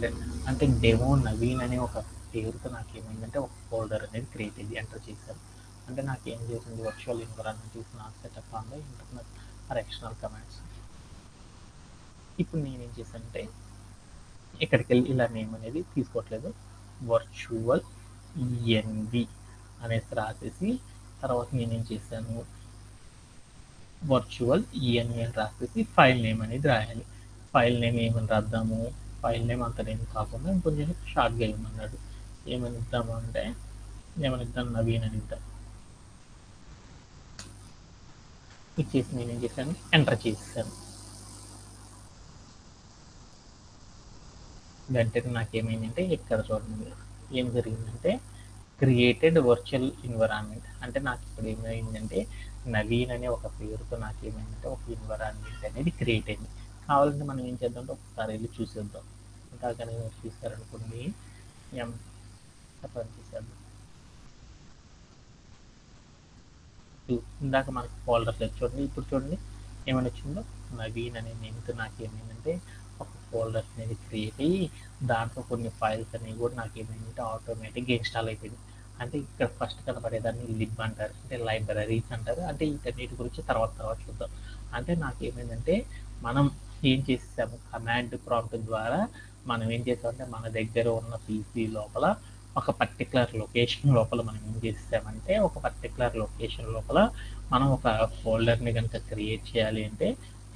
అంటే డెమో నవీన్ అనే ఒక పేరుతో నాకేమైందంటే ఒక ఫోల్డర్ అనేది క్రియేట్ అయ్యి ఎంటర్ చేశాను. అంటే నాకేం చేసింది virtual environment is not set up on the internet or external commands. ఇప్పుడు నేనేం చేశానంటే ఇక్కడికి వెళ్ళి ఇలా నేమ్ అనేది తీసుకోవట్లేదు. వర్చువల్ ఈఎన్వి అనేసి రాసేసి తర్వాత నేనేం చేశాను వర్చువల్ ఈఎన్వి అని రాసేసి ఫైల్ నేమ్ అనేది రాయాలి. ఫైల్ నేమ్ ఏమని రాద్దాము, ఫైల్ నేమ్ అంత నేమ్ కాకుండా ఇంకొంచెం షార్ట్గా ఇవ్వమన్నాడు. ఏమని ఇద్దాము అంటే ఏమని ఇద్దాం, నవీన్ అని ఇద్దాం. ఇచ్చేసి నేనేం చేశాను ఎంటర్ చేసేసాను. వెంటనే నాకేమైందంటే ఇక్కడ చూడండి ఏం జరిగిందంటే క్రియేటెడ్ వర్చువల్ ఎన్విరాన్మెంట్. అంటే నాకు ఇప్పుడు ఏమైందంటే నవీన్ అనే ఒక పేరుతో నాకేమైందంటే ఒక ఎన్విరాన్మెంట్ అనేది క్రియేట్ అయింది. కావాలంటే మనం ఏం చేద్దామంటే ఒకసారి వెళ్ళి చూసేద్దాం. ఇంకా కనుక మీరు చూసారనుకోండి రన్ చేసేద్దాం. ఇందాక మనకి ఫోల్డర్ లేదు చూడండి, ఇప్పుడు చూడండి ఏమని వచ్చిందో నవీన్ అనే నేమ్తో నాకేమైందంటే ఒక ఫోల్డర్ అనేది క్రియేట్ అయ్యి దాంట్లో కొన్ని ఫైల్స్ అనేవి కూడా నాకేమైందంటే ఆటోమేటిక్గా ఇన్స్టాల్ అయిపోయింది. అంటే ఇక్కడ ఫస్ట్ కనబడేదాన్ని లిబ్ అంటారు, అంటే లైబ్రరీస్ అంటారు. అంటే వీటన్నిటి గురించి తర్వాత చూద్దాం. అంటే నాకేమైందంటే మనం ఏం చేసాము కమాండ్ ప్రాంప్ట్ ద్వారా మనం ఏం చేసామంటే మన దగ్గర ఉన్న పీసీ లోపల ఒక పర్టికులర్ లొకేషన్ లోపల మనం ఏం చేసామంటే ఒక పర్టికులర్ లొకేషన్ లోపల మనం ఒక ఫోల్డర్ని కనుక క్రియేట్ చేయాలి అంటే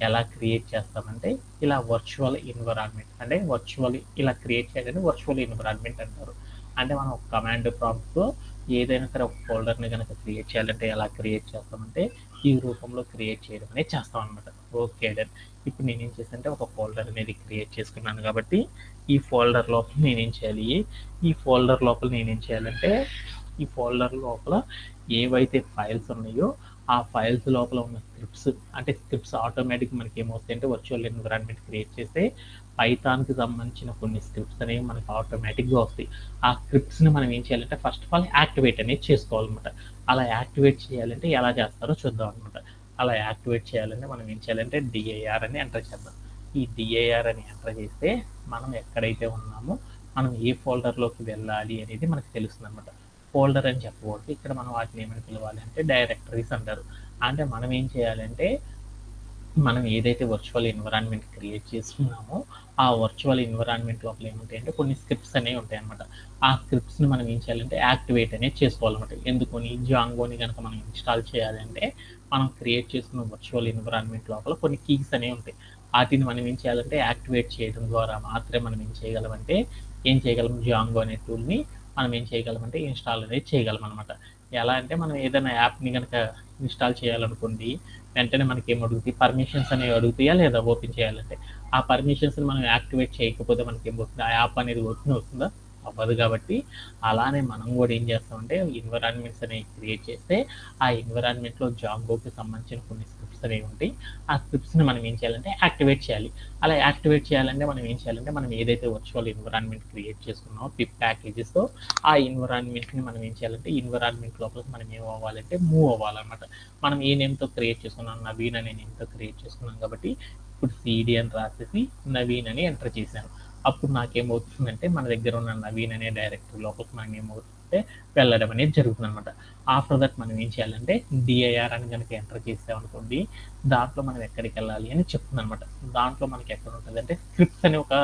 ఎలా క్రియేట్ చేస్తామంటే ఇలా వర్చువల్ ఎన్విరాన్మెంట్, అంటే వర్చువల్ ఇలా క్రియేట్ చేయాలని వర్చువల్ ఎన్విరాన్మెంట్ అంటారు. అంటే మనం ఒక కమాండ్ ప్రాంప్ట్తో ఏదైనా సరే ఒక ఫోల్డర్ని కనుక క్రియేట్ చేయాలంటే ఎలా క్రియేట్ చేస్తామంటే ఈ రూపంలో క్రియేట్ చేయడం అనేది చేస్తాం అనమాట. Okay done. ఇప్పుడు నేనేం చేశానంటే ఒక ఫోల్డర్ అనేది క్రియేట్ చేసుకున్నాను కాబట్టి ఈ ఫోల్డర్ లోపల నేనేం చేయాలి, ఈ ఫోల్డర్ లోపల నేనేం చేయాలంటే ఈ ఫోల్డర్ లోపల ఏవైతే ఫైల్స్ ఉన్నాయో ఆ ఫైల్స్ లోపల ఉన్న స్క్రిప్ట్స్, అంటే స్క్రిప్ట్స్ ఆటోమేటిక్ మనకి ఏమవుతాయంటే వర్చువల్ ఎన్విరాన్మెంట్ క్రియేట్ చేస్తే పైథాన్కి సంబంధించిన కొన్ని స్క్రిప్ట్స్ అనేవి మనకి ఆటోమేటిక్గా వస్తాయి. ఆ స్క్రిప్ట్స్ని మనం ఏం చేయాలంటే ఫస్ట్ ఆఫ్ ఆల్ యాక్టివేట్ అనేది చేసుకోవాలన్నమాట. అలా యాక్టివేట్ చేయాలంటే ఎలా చేస్తారో చూద్దాం అనమాట. అలా యాక్టివేట్ చేయాలంటే మనం ఏం చేయాలంటే డిఐఆర్ అని ఎంటర్ చేద్దాం. ఈ డిఐఆర్ అని ఎంటర్ చేస్తే మనం ఎక్కడైతే ఉన్నామో మనం ఏ ఫోల్డర్లోకి వెళ్ళాలి అనేది మనకు తెలుస్తుంది అనమాట. ఫోల్డర్ అని చెప్పకూడదు, ఇక్కడ మనం వాటిని ఏమని పిలవాలి అంటే డైరెక్టరీస్ అంటారు. అంటే మనం ఏం చేయాలంటే మనం ఏదైతే వర్చువల్ ఎన్విరాన్మెంట్ క్రియేట్ చేస్తున్నామో ఆ వర్చువల్ ఎన్విరాన్మెంట్ లోపల ఏముంటాయంటే కొన్ని స్క్రిప్ట్స్ అనేవి ఉంటాయి అనమాట. ఆ స్క్రిప్ట్స్ని మనం ఏం చేయాలంటే యాక్టివేట్ అనేది చేసుకోవాలన్నమాట. ఎందుకని జాంగోని కనుక మనం ఇన్స్టాల్ చేయాలంటే మనం క్రియేట్ చేసుకున్న వర్చువల్ ఎన్విరాన్మెంట్ లోపల కొన్ని కీస్ అనేవి ఉంటాయి. వాటిని మనం ఏం చేయాలంటే యాక్టివేట్ చేయడం ద్వారా మాత్రమే మనం ఏం చేయగలమంటే జాంగో అనే టూల్ని మనం ఏం చేయగలమంటే ఇన్స్టాల్ అనేది చేయగలం అనమాట. ఎలా అంటే మనం ఏదైనా యాప్ని కనుక ఇన్స్టాల్ చేయాలనుకోండి వెంటనే మనకి ఏం అడుగుతాయి, పర్మిషన్స్ అనేవి అడుగుతాయా లేదా ఓపెన్ చేయాలంటే. ఆ పర్మిషన్స్ మనం యాక్టివేట్ చేయకపోతే మనకి ఏమవుతుంది, ఆ యాప్ అనేది ఓపెన్ అవుతుందా, అవ్వదు. కాబట్టి అలానే మనం కూడా ఏం చేస్తామంటే ఎన్విరాన్మెంట్స్ అనేవి క్రియేట్ చేస్తే ఆ ఎన్విరాన్మెంట్లో జాంగోకి సంబంధించిన కొన్ని స్క్రిప్ట్స్ అనేవి ఉంటాయి. ఆ స్క్రిప్ట్స్ని మనం ఏం చేయాలంటే యాక్టివేట్ చేయాలి. అలా యాక్టివేట్ చేయాలంటే మనం ఏం చేయాలంటే మనం ఏదైతే వర్చువల్ ఎన్విరాన్మెంట్ క్రియేట్ చేసుకున్నామో పిప్ ప్యాకేజెస్తో ఆ ఎన్విరాన్మెంట్ని మనం ఏం చేయాలంటే ఎన్విరాన్మెంట్ లోపల మనం ఏం అవ్వాలంటే మూవ్ అవ్వాలన్నమాట. మనం ఏ నేమ్తో క్రియేట్ చేసుకున్నాం, నవీన్ అనే నేమ్తో క్రియేట్ చేసుకున్నాం కాబట్టి ఇప్పుడు సిడి అని రాసేసి నవీన్ అని ఎంటర్ చేశాను. అప్పుడు నాకేమవుతుందంటే మన దగ్గర ఉన్న నవీన్ అనే డైరెక్టరీ లోపలికి మనం ఏమవుతుందంటే వెళ్ళడం అనేది జరుగుతుంది అనమాట. ఆఫ్టర్ దట్ మనం ఏం చేయాలంటే డిఐఆర్ అని కనుక ఎంటర్ చేసామనుకోండి దాంట్లో మనం ఎక్కడికి వెళ్ళాలి అని చెప్తుంది అనమాట. దాంట్లో మనకి ఎక్కడ ఉంటుంది అంటే స్క్రిప్ట్స్ అనే ఒక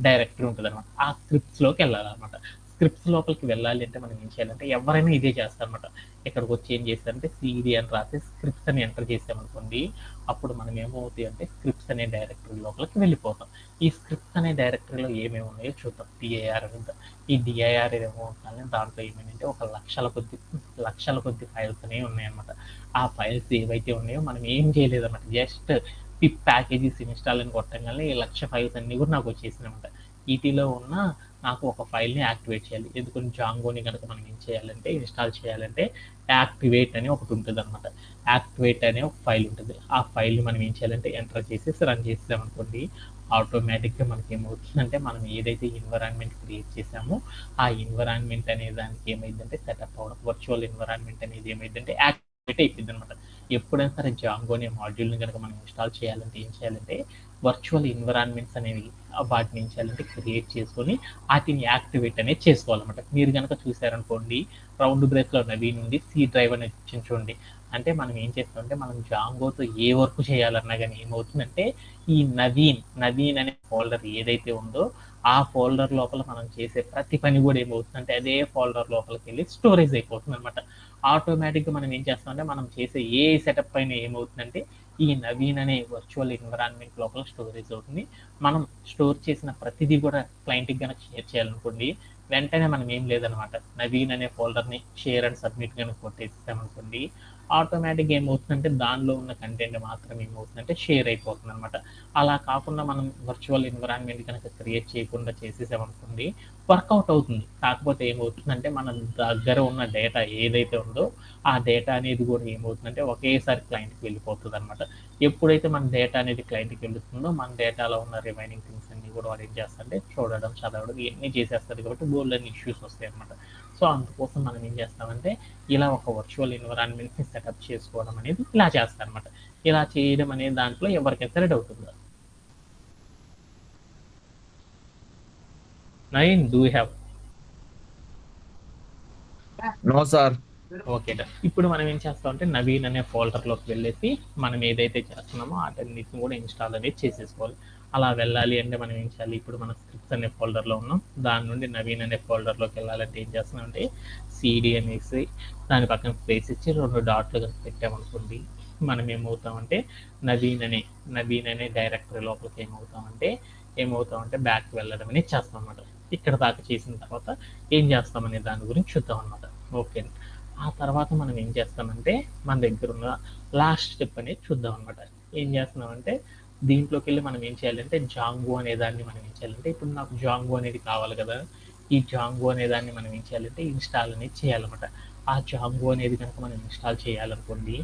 డైరెక్టరీ ఉంటుంది అనమాట. ఆ స్క్రిప్ట్స్లోకి వెళ్ళాలన్నమాట. స్క్రిప్ట్స్ లోపలికి వెళ్ళాలి అంటే మనం ఏం చేయాలంటే ఎవరైనా ఇదే చేస్తారనమాట. ఇక్కడికి వచ్చి ఏం చేస్తారంటే సిడి అని రాసి స్క్రిప్ట్స్ అని ఎంటర్ చేసామనుకోండి అప్పుడు మనం ఏమవుతాయి అంటే స్క్రిప్ట్స్ అనే డైరెక్టరీ లోపలికి వెళ్ళిపోతాం. ఈ స్క్రిప్ట్స్ అనే డైరెక్టరీలో ఏమేమి ఉన్నాయో చూద్దాం. డిఐఆర్ అని ఈ డిఐఆర్ ఏమవుతుందంటే దాంట్లో ఏమైందంటే ఒక లక్షల కొద్ది ఫైల్స్ అనేవి ఉన్నాయన్నమాట. ఆ ఫైల్స్ ఏవైతే ఉన్నాయో మనం ఏం చేయలేదన్నమాట, జస్ట్ పిప్ ప్యాకేజెస్ ఇన్స్టాల్ అని కొట్టంగానే ఈ 1,00,000 ఫైల్స్ అన్ని కూడా నాకు వచ్చేసినాయి అనమాట. ఈటీలో ఉన్న నాకు ఒక ఫైల్ని యాక్టివేట్ చేయాలి. ఎందుకంటే జాంగోని కనుక మనం ఏం చేయాలంటే ఇన్స్టాల్ చేయాలంటే యాక్టివేట్ అని ఒకటి ఉంటుంది అనమాట. యాక్టివేట్ అనే ఒక ఫైల్ ఉంటుంది. ఆ ఫైల్ని మనం ఏం చేయాలంటే ఎంటర్ చేసేసి రన్ చేసామనుకోండి ఆటోమేటిక్గా మనకి ఏమవుతుందంటే మనం ఏదైతే ఎన్విరాన్మెంట్ క్రియేట్ చేసామో ఆ ఎన్విరాన్మెంట్ అనే దానికి ఏమైందంటే సెటప్ అవ్వడం, వర్చువల్ ఎన్విరాన్మెంట్ అనేది ఏమైందంటే యాక్టివేట్ అయిపోయింది అనమాట. ఎప్పుడైనా సరే జాంగో అనే మాడ్యూల్ని కనుక మనం ఇన్స్టాల్ చేయాలంటే ఏం చేయాలంటే వర్చువల్ ఎన్విరాన్మెంట్స్ అనేవి వాటిని ఏం చేయాలంటే క్రియేట్ చేసుకొని వాటిని యాక్టివేట్ అనేది చేసుకోవాలన్నమాట. మీరు కనుక చూసారనుకోండి, రౌండ్ బ్రేక్లో నవీన్ ఉంది, సి డ్రైవ్ అనేది వచ్చింది చూడండి. అంటే మనం ఏం చేస్తామంటే మనం జాంగోతో ఏ వర్క్ చేయాలన్నా కానీ ఏమవుతుందంటే ఈ నవీన్ అనే ఫోల్డర్ ఏదైతే ఉందో ఆ ఫోల్డర్ లోపల మనం చేసే ప్రతి పని కూడా ఏమవుతుందంటే అదే ఫోల్డర్ లోపలికి వెళ్ళి స్టోరేజ్ అయిపోతుంది అనమాట. ఆటోమేటిక్గా మనం ఏం చేస్తామంటే మనం చేసే ఏ సెటప్ పైన ఏమవుతుందంటే ఈ నవీన్ అనే వర్చువల్ ఎన్విరాన్మెంట్ లోపల స్టోరేజ్ అవుతుంది. మనం స్టోర్ చేసిన ప్రతిదీ కూడా క్లయింట్కి కనుక షేర్ చేయాలనుకోండి, వెంటనే మనం ఏం లేదనమాట, నవీన్ అనే ఫోల్డర్ని షేర్ అండ్ సబ్మిట్ కనుక కొట్టేసామనుకోండి, ఆటోమేటిక్గా ఏమవుతుందంటే దానిలో ఉన్న కంటెంట్ మాత్రం ఏమవుతుందంటే షేర్ అయిపోతుంది అనమాట. అలా కాకుండా మనం వర్చువల్ ఎన్విరాన్మెంట్ కనుక క్రియేట్ చేయకుండా చేసేసామనుకోండి, వర్కౌట్ అవుతుంది. కాకపోతే ఏమవుతుందంటే మన దగ్గర ఉన్న డేటా ఏదైతే ఉందో ఆ డేటా అనేది కూడా ఏమవుతుందంటే ఒకేసారి క్లయింట్కి వెళ్ళిపోతుంది అనమాట. ఎప్పుడైతే మన డేటా అనేది క్లయింట్కి వెళ్తుందో మన డేటాలో ఉన్న రిమైనింగ్ థింగ్స్ అన్ని కూడా వాడు ఏం చేస్తారంటే చూడడం, చదవడం ఇవన్నీ చేసేస్తారు కాబట్టి బోల్డెన్ ఇష్యూస్ వస్తాయి అనమాట. సో అందుకోసం మనం ఏం చేస్తామంటే ఇలా ఒక వర్చువల్ ఎన్విరాన్మెంట్ని సెటప్ చేసుకోవడం అనేది ఇలా చేస్తాం అనమాట. ఇలా చేయడం అనే దాంట్లో ఎవరికైతే రెడీ అవుతుందో. Nine do have no sir. Okay. ఇప్పుడు మనం ఏం చేస్తామంటే నవీన్ అనే ఫోల్డర్లోకి వెళ్ళేసి మనం ఏదైతే చేస్తున్నామో వాటన్నిటిని కూడా ఇన్స్టాల్ అనేది చేసేసుకోవాలి. అలా వెళ్ళాలి అంటే మనం ఏం చేయాలి, ఇప్పుడు మన స్క్రిప్ట్స్ అనే ఫోల్డర్లో ఉన్నాం, దాని నుండి నవీన్ అనే ఫోల్డర్లోకి వెళ్ళాలంటే ఏం చేస్తున్నామంటే సిడి అనేసి దాని పక్కన స్పేస్ ఇచ్చి 2 డాట్లు కనుక పెట్టామనుకోండి, మనం ఏమవుతామంటే నవీన్ అనే డైరెక్టరీ లోపలికి ఏమవుతామంటే బ్యాక్ వెళ్ళడం అనేది చేస్తాం అనమాట. ఇక్కడ దాకా చేసిన తర్వాత ఏం చేస్తామనే దాని గురించి చూద్దాం అనమాట. ఓకే. ఆ తర్వాత మనం ఏం చేస్తామంటే మన దగ్గర ఉన్న లాస్ట్ స్టెప్ అనేది చూద్దాం అనమాట. ఏం చేస్తున్నామంటే దీంట్లోకి వెళ్ళి మనం ఏం చేయాలంటే జాంగో అనే దాన్ని మనం ఏం చేయాలంటే ఇప్పుడు నాకు జాంగో అనేది కావాలి కదా, ఈ జాంగో అనే దాన్ని మనం ఏం చేయాలంటే ఇన్స్టాల్ అనేది చేయాలన్నమాట. ఆ జాంగో అనేది కనుక మనం ఇన్స్టాల్ చేయాలనుకోండి,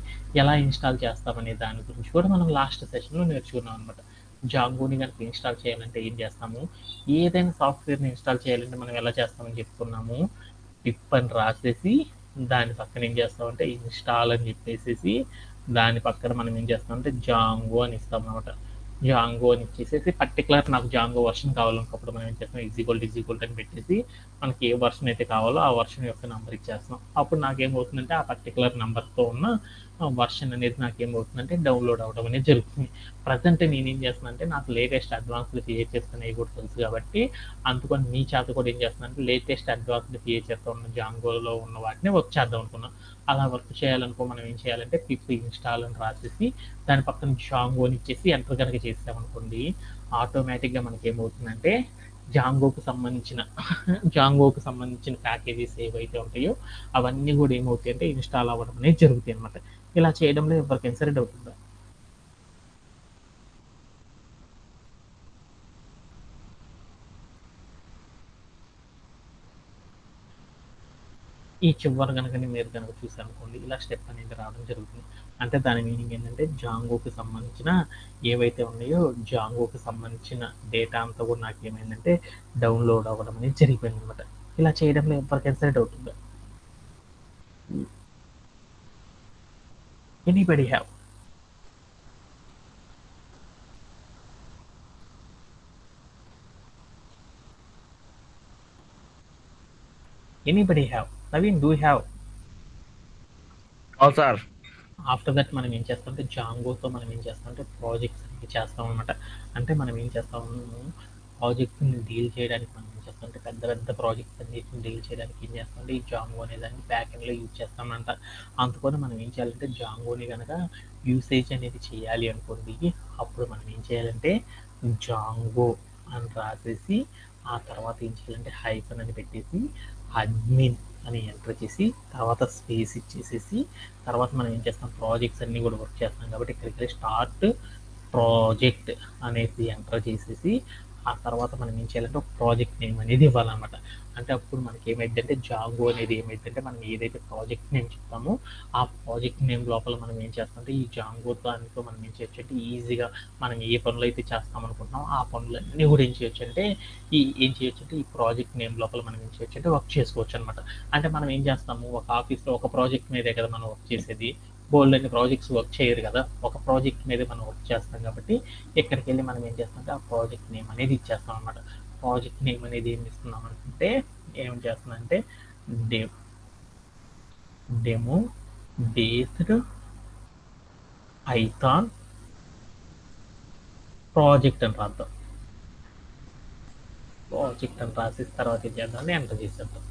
ఎలా ఇన్స్టాల్ చేస్తామనే దాని గురించి కూడా మనం లాస్ట్ సెషన్లో నేర్చుకున్నాం అనమాట. జాంగోని కనుక ఇన్స్టాల్ చేయాలంటే ఏం చేస్తాము, ఏదైనా సాఫ్ట్వేర్ని ఇన్స్టాల్ చేయాలంటే మనం ఎలా చేస్తామని చెప్పుకున్నాము, పిప్ అని రాసేసి దాని పక్కన ఏం చేస్తామంటే ఇన్స్టాల్ అని చెప్పేసి దాని పక్కన మనం ఏం చేస్తామంటే జాంగో అని ఇస్తాం అనమాట. జాంగో అని ఇచ్చేసేసి పర్టికులర్ నాకు జాంగో వర్షన్ కావాలనుకున్నప్పుడు మనం ఏం చేస్తాం, ఈజీక్వల్ అని పెట్టేసి మనకి ఏ వర్షన్ అయితే కావాలో ఆ వర్షన్ యొక్క నెంబర్ ఇచ్చేస్తాం. అప్పుడు నాకేమవుతుందంటే ఆ పర్టికులర్ నెంబర్తో ఉన్న వర్షన్ అనేది నాకేమవుతుందంటే డౌన్లోడ్ అవ్వడం అనేది జరుగుతుంది. ప్రజెంట్ నేనేం చేస్తున్నానంటే నాకు లేటెస్ట్ అడ్వాన్స్డ్ ఫీచర్స్ అనేవి కూడా తెలుసు కాబట్టి అందుకని మీ చేత కూడా ఏం చేస్తున్నానంటే లేటెస్ట్ అడ్వాన్స్డ్ ఫీచర్తో ఉన్న జాంగోలో ఉన్న వాటిని వర్క్ చేద్దాం అనుకున్నాం. అలా వర్క్ చేయాలనుకో మనం ఏం చేయాలంటే పిప్ ఇన్స్టాల్ అని రాసేసి దాని పక్కన జాంగోని ఇచ్చేసి ఎంటర్ కనుక చేసామనుకోండి, ఆటోమేటిక్గా మనకి ఏమవుతుందంటే జాంగోకు సంబంధించిన ప్యాకేజెస్ ఏవైతే ఉంటాయో అవన్నీ కూడా ఏమవుతాయి అంటే ఇన్స్టాల్ అవ్వడం అనేది జరుగుతాయి అనమాట. ఇలా చేయడంలో ఎవరికైనా సరే డౌట్ ఉందా? ఈ చివరి కనుక మీరు కనుక చూసారనుకోండి, ఇలా స్టెప్ అనేది రావడం జరుగుతుంది. అంటే దాని మీనింగ్ ఏంటంటే జాంగోకి సంబంధించిన ఏవైతే ఉన్నాయో జాంగోకి సంబంధించిన డేటా అంతా కూడా నాకు ఏమైందంటే డౌన్లోడ్ అవ్వడం అనేది జరిగిపోయింది అనమాట. ఇలా చేయడంలో ఎవరికైనా సరే డౌట్ ఉందా? Anybody have? Naveen, do you have? No sir. After that మనం ఏం చేస్తామంటే జాంగోతో మనం ఏం చేస్తామంటే ప్రాజెక్ట్స్ అనేవి చేస్తాం అనమాట. అంటే మనం ఏం చేస్తాము, ప్రాజెక్ట్ని డీల్ చేయడానికి మనం ఏం చేస్తామంటే పెద్ద ప్రాజెక్ట్స్ అన్నిటిని డీల్ చేయడానికి ఏం చేస్తామంటే ఈ జాంగో అనే దాన్ని బ్యాక్ ఎండ్లో యూజ్ చేస్తామంట. అందుకని మనం ఏం చేయాలంటే జాంగోని కనుక యూసేజ్ అనేది చేయాలి అనుకోండి, అప్పుడు మనం ఏం చేయాలంటే జాంగో అని రాసేసి ఆ తర్వాత ఏం చేయాలంటే హైఫన్ అని పెట్టేసి అడ్మిన్ అని ఎంటర్ చేసి తర్వాత స్పేస్ ఇచ్చేసేసి తర్వాత మనం ఏం చేస్తాం, ప్రాజెక్ట్స్ అన్నీ కూడా వర్క్ చేస్తాం కాబట్టి ఇక్కడికి స్టార్ట్ ప్రాజెక్ట్ అనేసి ఎంటర్ చేసేసి ఆ తర్వాత మనం ఏం చేయాలంటే ఒక ప్రాజెక్ట్ నేమ్ అనేది ఇవ్వాలన్నమాట. అంటే అప్పుడు మనకి ఏమైందంటే జాంగో అనేది ఏమైందంటే మనం ఏదైతే ప్రాజెక్ట్ నేమ్ చెప్తామో ఆ ప్రాజెక్ట్ నేమ్ లోపల మనం ఏం చేస్తామంటే ఈ జాంగో దానితో మనం ఏం చేయొచ్చు అంటే ఈజీగా మనం ఏ పనులు అయితే చేస్తాం అనుకుంటున్నామో ఆ పనులన్నీ కూడా ఏం చేయొచ్చు అంటే ఈ ప్రాజెక్ట్ నేమ్ లోపల మనం ఏం చేయొచ్చు అంటే వర్క్ చేసుకోవచ్చు అనమాట. అంటే మనం ఏం చేస్తాము, ఒక ఆఫీస్లో ఒక ప్రాజెక్ట్ మీదే కదా మనం వర్క్ చేసేది. బోల్డ్ అన్ని ప్రాజెక్ట్స్ వర్క్ చేయరు కదా, ఒక ప్రాజెక్ట్ మీద మనం వర్క్ చేస్తాం కాబట్టి ఇక్కడికి వెళ్ళి మనం ఏం చేస్తామంటే ఆ ప్రాజెక్ట్ నేమ్ అనేది ఇచ్చేస్తాం అనమాట. ప్రాజెక్ట్ నేమ్ అనేది ఏం ఇస్తున్నాం అంటే ఏం చేస్తున్నామంటే డెమో బేస్డ్ పైథాన్ ప్రాజెక్ట్ అని రాద్దాం. ప్రాజెక్ట్ అని రాసేసి తర్వాత ఏం చేద్దామని ఎంటర్ చేసేద్దాం.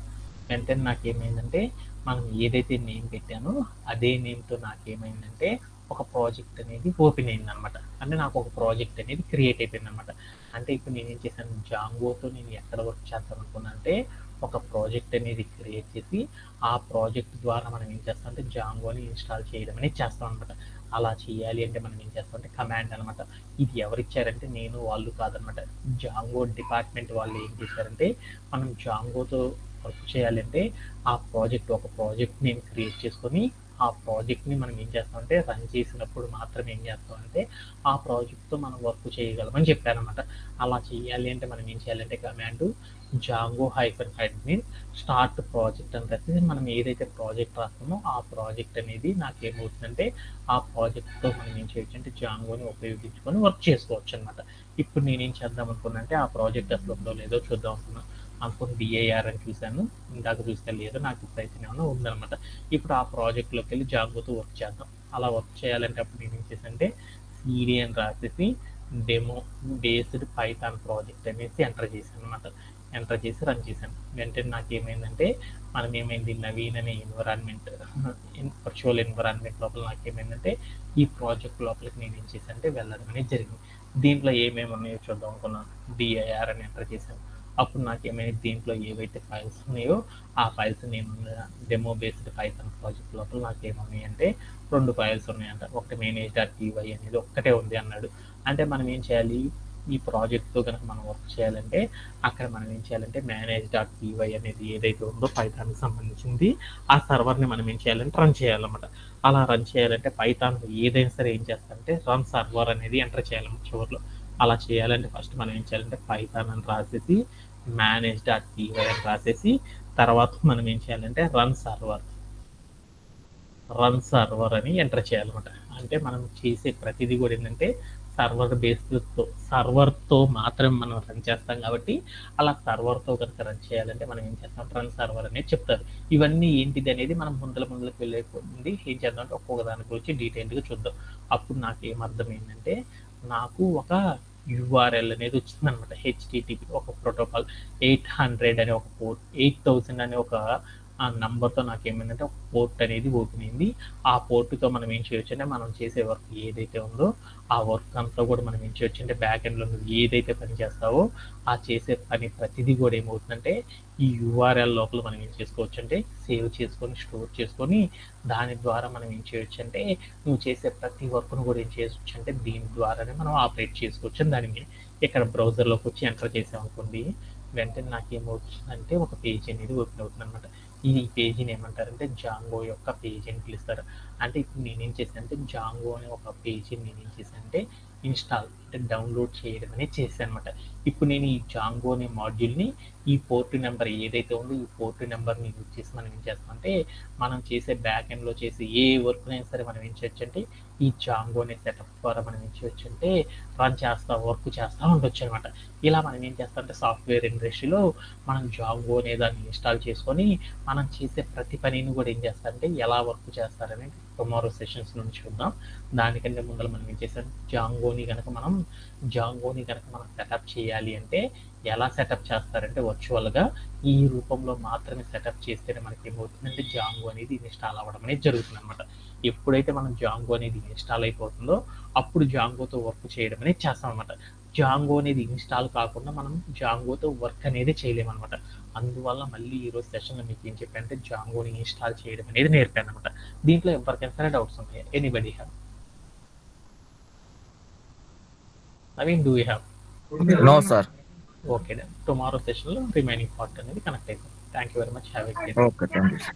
వెంటనే నాకేమైందంటే మనం ఏదైతే నేమ్ పెట్టానో అదే నేమ్తో నాకేమైందంటే ఒక ప్రాజెక్ట్ అనేది ఓపెన్ అయింది అనమాట. అంటే నాకు ఒక ప్రాజెక్ట్ అనేది క్రియేట్ అయిపోయింది అనమాట. అంటే ఇప్పుడు నేను ఏం చేశాను, జాంగోతో నేను ఎక్కడ వర్క్ చేద్దాం అనుకున్నా అంటే ఒక ప్రాజెక్ట్ అనేది క్రియేట్ చేసి ఆ ప్రాజెక్ట్ ద్వారా మనం ఏం చేస్తాం అంటే జాంగోని ఇన్స్టాల్ చేయడం అనేది చేస్తాం అనమాట. అలా చేయాలి అంటే మనం ఏం చేస్తామంటే కమాండ్ అనమాట. ఇది ఎవరు ఇచ్చారంటే నేను వాళ్ళు కాదనమాట, జాంగో డిపార్ట్మెంట్ వాళ్ళు ఏం చేశారంటే మనం జాంగోతో వర్క్ చేయాలంటే ఆ ప్రాజెక్ట్ ఒక ప్రాజెక్ట్ నేను క్రియేట్ చేసుకొని ఆ ప్రాజెక్ట్ని మనం ఏం చేస్తామంటే రన్ చేసినప్పుడు మాత్రమే ఏం చేస్తామంటే ఆ ప్రాజెక్ట్తో మనం వర్క్ చేయగలమని చెప్పారనమాట. అలా చేయాలి అంటే మనం ఏం చేయాలంటే command Django -admin start project అని రాసి మనం ఏదైతే ప్రాజెక్ట్ రాస్తామో ఆ ప్రాజెక్ట్ అనేది నాకు ఏమవుతుందంటే ఆ ప్రాజెక్ట్తో మనం ఏం చేయొచ్చు అంటే జాంగోని ఉపయోగించుకొని వర్క్ చేసుకోవచ్చు అనమాట. ఇప్పుడు నేనేం చేద్దాం అనుకున్నా అంటే ఆ ప్రాజెక్ట్ అసలు ఉందో లేదో చూద్దాం అనుకుని BIR అని చూశాను, ఇందాక చూస్తే లేదు, నాకు ఇప్పుడైతే ఏమన్నా ఉందనమాట. ఇప్పుడు ఆ ప్రాజెక్ట్లోకి వెళ్ళి జాంగోతో వర్క్ చేద్దాం. అలా వర్క్ చేయాలంటే అప్పుడు నేను ఏం చేశానంటే CD అని రాసేసి డెమో బేస్డ్ పైథాన్ ప్రాజెక్ట్ అనేసి ఎంటర్ చేశాను అనమాట. ఎంటర్ చేసి రన్ చేశాను. వెంటనే నాకు ఏమైందంటే మనం ఏమైంది నవీన్ అనే వర్చువల్ ఎన్విరాన్మెంట్ లోపల నాకు ఏమైందంటే ఈ ప్రాజెక్ట్ లోపలికి నేను ఏం చేశాను అంటే వెళ్ళడం అనేది జరిగింది. దీంట్లో ఏమేమి ఉన్నాయో చూద్దాం అనుకున్నాను. DIR అని ఎంటర్ చేశాను. అప్పుడు నాకు ఏమైనా దీంట్లో ఏవైతే ఫైల్స్ ఉన్నాయో ఆ ఫైల్స్ నేను డెమో బేస్డ్ పైథాన్ ప్రాజెక్ట్ లోపల నాకు ఏమున్నాయి అంటే 2 ఫైల్స్ ఉన్నాయంట. ఒకటి manage.py అనేది ఒక్కటే ఉంది అన్నాడు. అంటే మనం ఏం చేయాలి, ఈ ప్రాజెక్ట్తో కనుక మనం వర్క్ చేయాలంటే అక్కడ మనం ఏం చేయాలంటే manage.py అనేది ఏదైతే ఉందో పైథాన్కి సంబంధించింది ఆ సర్వర్ని మనం ఏం చేయాలంటే రన్ చేయాలన్నమాట. అలా రన్ చేయాలంటే పైథాన్లో ఏదైనా సరే ఏం చేస్తామంటే రన్ సర్వర్ అనేది ఎంటర్ చేయాలన్నమాట చివరిలో. అలా చేయాలంటే ఫస్ట్ మనం ఏం చేయాలంటే పైథాన్ అని రాసేసి manage.py అని రాసేసి తర్వాత మనం ఏం చేయాలంటే రన్ సర్వర్ అని ఎంటర్ చేయాలన్నమాట. అంటే మనం చేసే ప్రతిదీ కూడా ఏంటంటే సర్వర్తో మాత్రమే మనం రన్ చేస్తాం కాబట్టి అలా సర్వర్తో కనుక రన్ చేయాలంటే మనం ఏం చేస్తాం రన్ సర్వర్ అనేది చెప్తారు. ఇవన్నీ ఏంటిది అనేది మనం ముందుకు వెళ్ళేది ఏం చేద్దాం అంటే ఒక్కొక్క దాని గురించి డీటెయిల్గా చూద్దాం. అప్పుడు నాకు ఏమర్థమైందంటే నాకు ఒక URL అనేది వచ్చిందనమాట. HTTP ఒక ప్రోటోకాల్ 800 అనే ఒక పోర్ట్ 8000 అనే ఒక నంబర్తో నాకు ఏమైందంటే ఒక పోర్ట్ అనేది ఓపెన్ అయింది. ఆ పోర్టుతో మనం ఏం చేయొచ్చు అంటే మనం చేసే వర్క్ ఏదైతే ఉందో ఆ వర్క్ అంతా కూడా మనం ఏం చేయొచ్చు అంటే బ్యాక్ ఎండ్లో నువ్వు ఏదైతే పని చేస్తావో ఆ చేసే పని ప్రతిదీ కూడా ఏమవుతుందంటే ఈ URL లోపల మనం ఏం చేసుకోవచ్చు అంటే సేవ్ చేసుకొని స్టోర్ చేసుకొని దాని ద్వారా మనం ఏం చేయొచ్చు అంటే నువ్వు చేసే ప్రతి వర్క్ను కూడా ఏం చేయొచ్చు అంటే దీని ద్వారానే మనం ఆపరేట్ చేసుకోవచ్చు అని దాని మీద. ఇక్కడ బ్రౌజర్లోకి వచ్చి ఎంటర్ చేసామనుకోండి, వెంటనే నాకు ఏమవుతుందంటే ఒక పేజ్ అనేది ఓపెన్ అవుతుంది అనమాట. ఈ పేజీని ఏమంటారంటే జాంగో యొక్క పేజీ అని పిలుస్తారు. అంటే ఇప్పుడు నేనేం చేశాను అంటే జాంగో అనే ఒక పేజీని నేనేం చేశాను అంటే ఇన్స్టాల్ అంటే డౌన్లోడ్ చేయడం అనేది చేశాను అనమాట. ఇప్పుడు నేను ఈ జాంగో అనే మాడ్యూల్ని ఈ పోర్ట్ నెంబర్ ఏదైతే ఉందో ఈ పోర్ట్ నెంబర్ని యూజ్ చేసి మనం ఏం చేస్తామంటే మనం చేసే బ్యాక్ ఎండ్లో చేసే ఏ వర్క్ అయినా సరే మనం ఏం చేయొచ్చు అంటే ఈ జాంగో అనే సెటప్ ద్వారా మనం ఏం చేయొచ్చు అంటే వర్క్ చేస్తూ ఉండొచ్చు అనమాట. ఇలా మనం ఏం చేస్తామంటే సాఫ్ట్వేర్ ఇండస్ట్రీలో మనం జాంగో అనే దాన్ని ఇన్స్టాల్ చేసుకొని మనం చేసే ప్రతి పనిని కూడా ఏం చేస్తారంటే ఎలా వర్క్ చేస్తారని టుమారో సెషన్స్ నుంచి చూద్దాం. దానికంటే ముందర మనం ఏం చేస్తాం జాంగోని కనుక మనం సెటప్ చేయాలి అంటే ఎలా సెటప్ చేస్తారంటే వర్చువల్గా ఈ రూపంలో మాత్రమే సెటప్ చేస్తేనే మనకి ఏమవుతుందంటే జాంగో అనేది ఇన్స్టాల్ అవ్వడం అనేది జరుగుతుంది అనమాట. ఎప్పుడైతే మనం జాంగో అనేది ఇన్స్టాల్ అయిపోతుందో అప్పుడు జాంగోతో వర్క్ చేయడం అనేది చేస్తాం అనమాట. జాంగో అనేది ఇన్స్టాల్ కాకుండా మనం జాంగోతో వర్క్ అనేది చేయలేమన్నమాట. అందువల్ల మళ్ళీ ఈరోజు సెషన్లో మీకు ఏం చెప్పానంటే జాంగోని ఇన్స్టాల్ చేయడం అనేది నేర్పాను అనమాట. దీంట్లో ఎవరికైనా సరే డౌట్స్ ఉన్నాయా? Anybody have? Naveen, do you have? No, sir. Okay, tomorrow సెషన్లో రిమైనింగ్ పార్ట్ అనేది కనెక్ట్ అయిపోతుంది. Thank you very much. Have a great day. Okay, thank you, sir.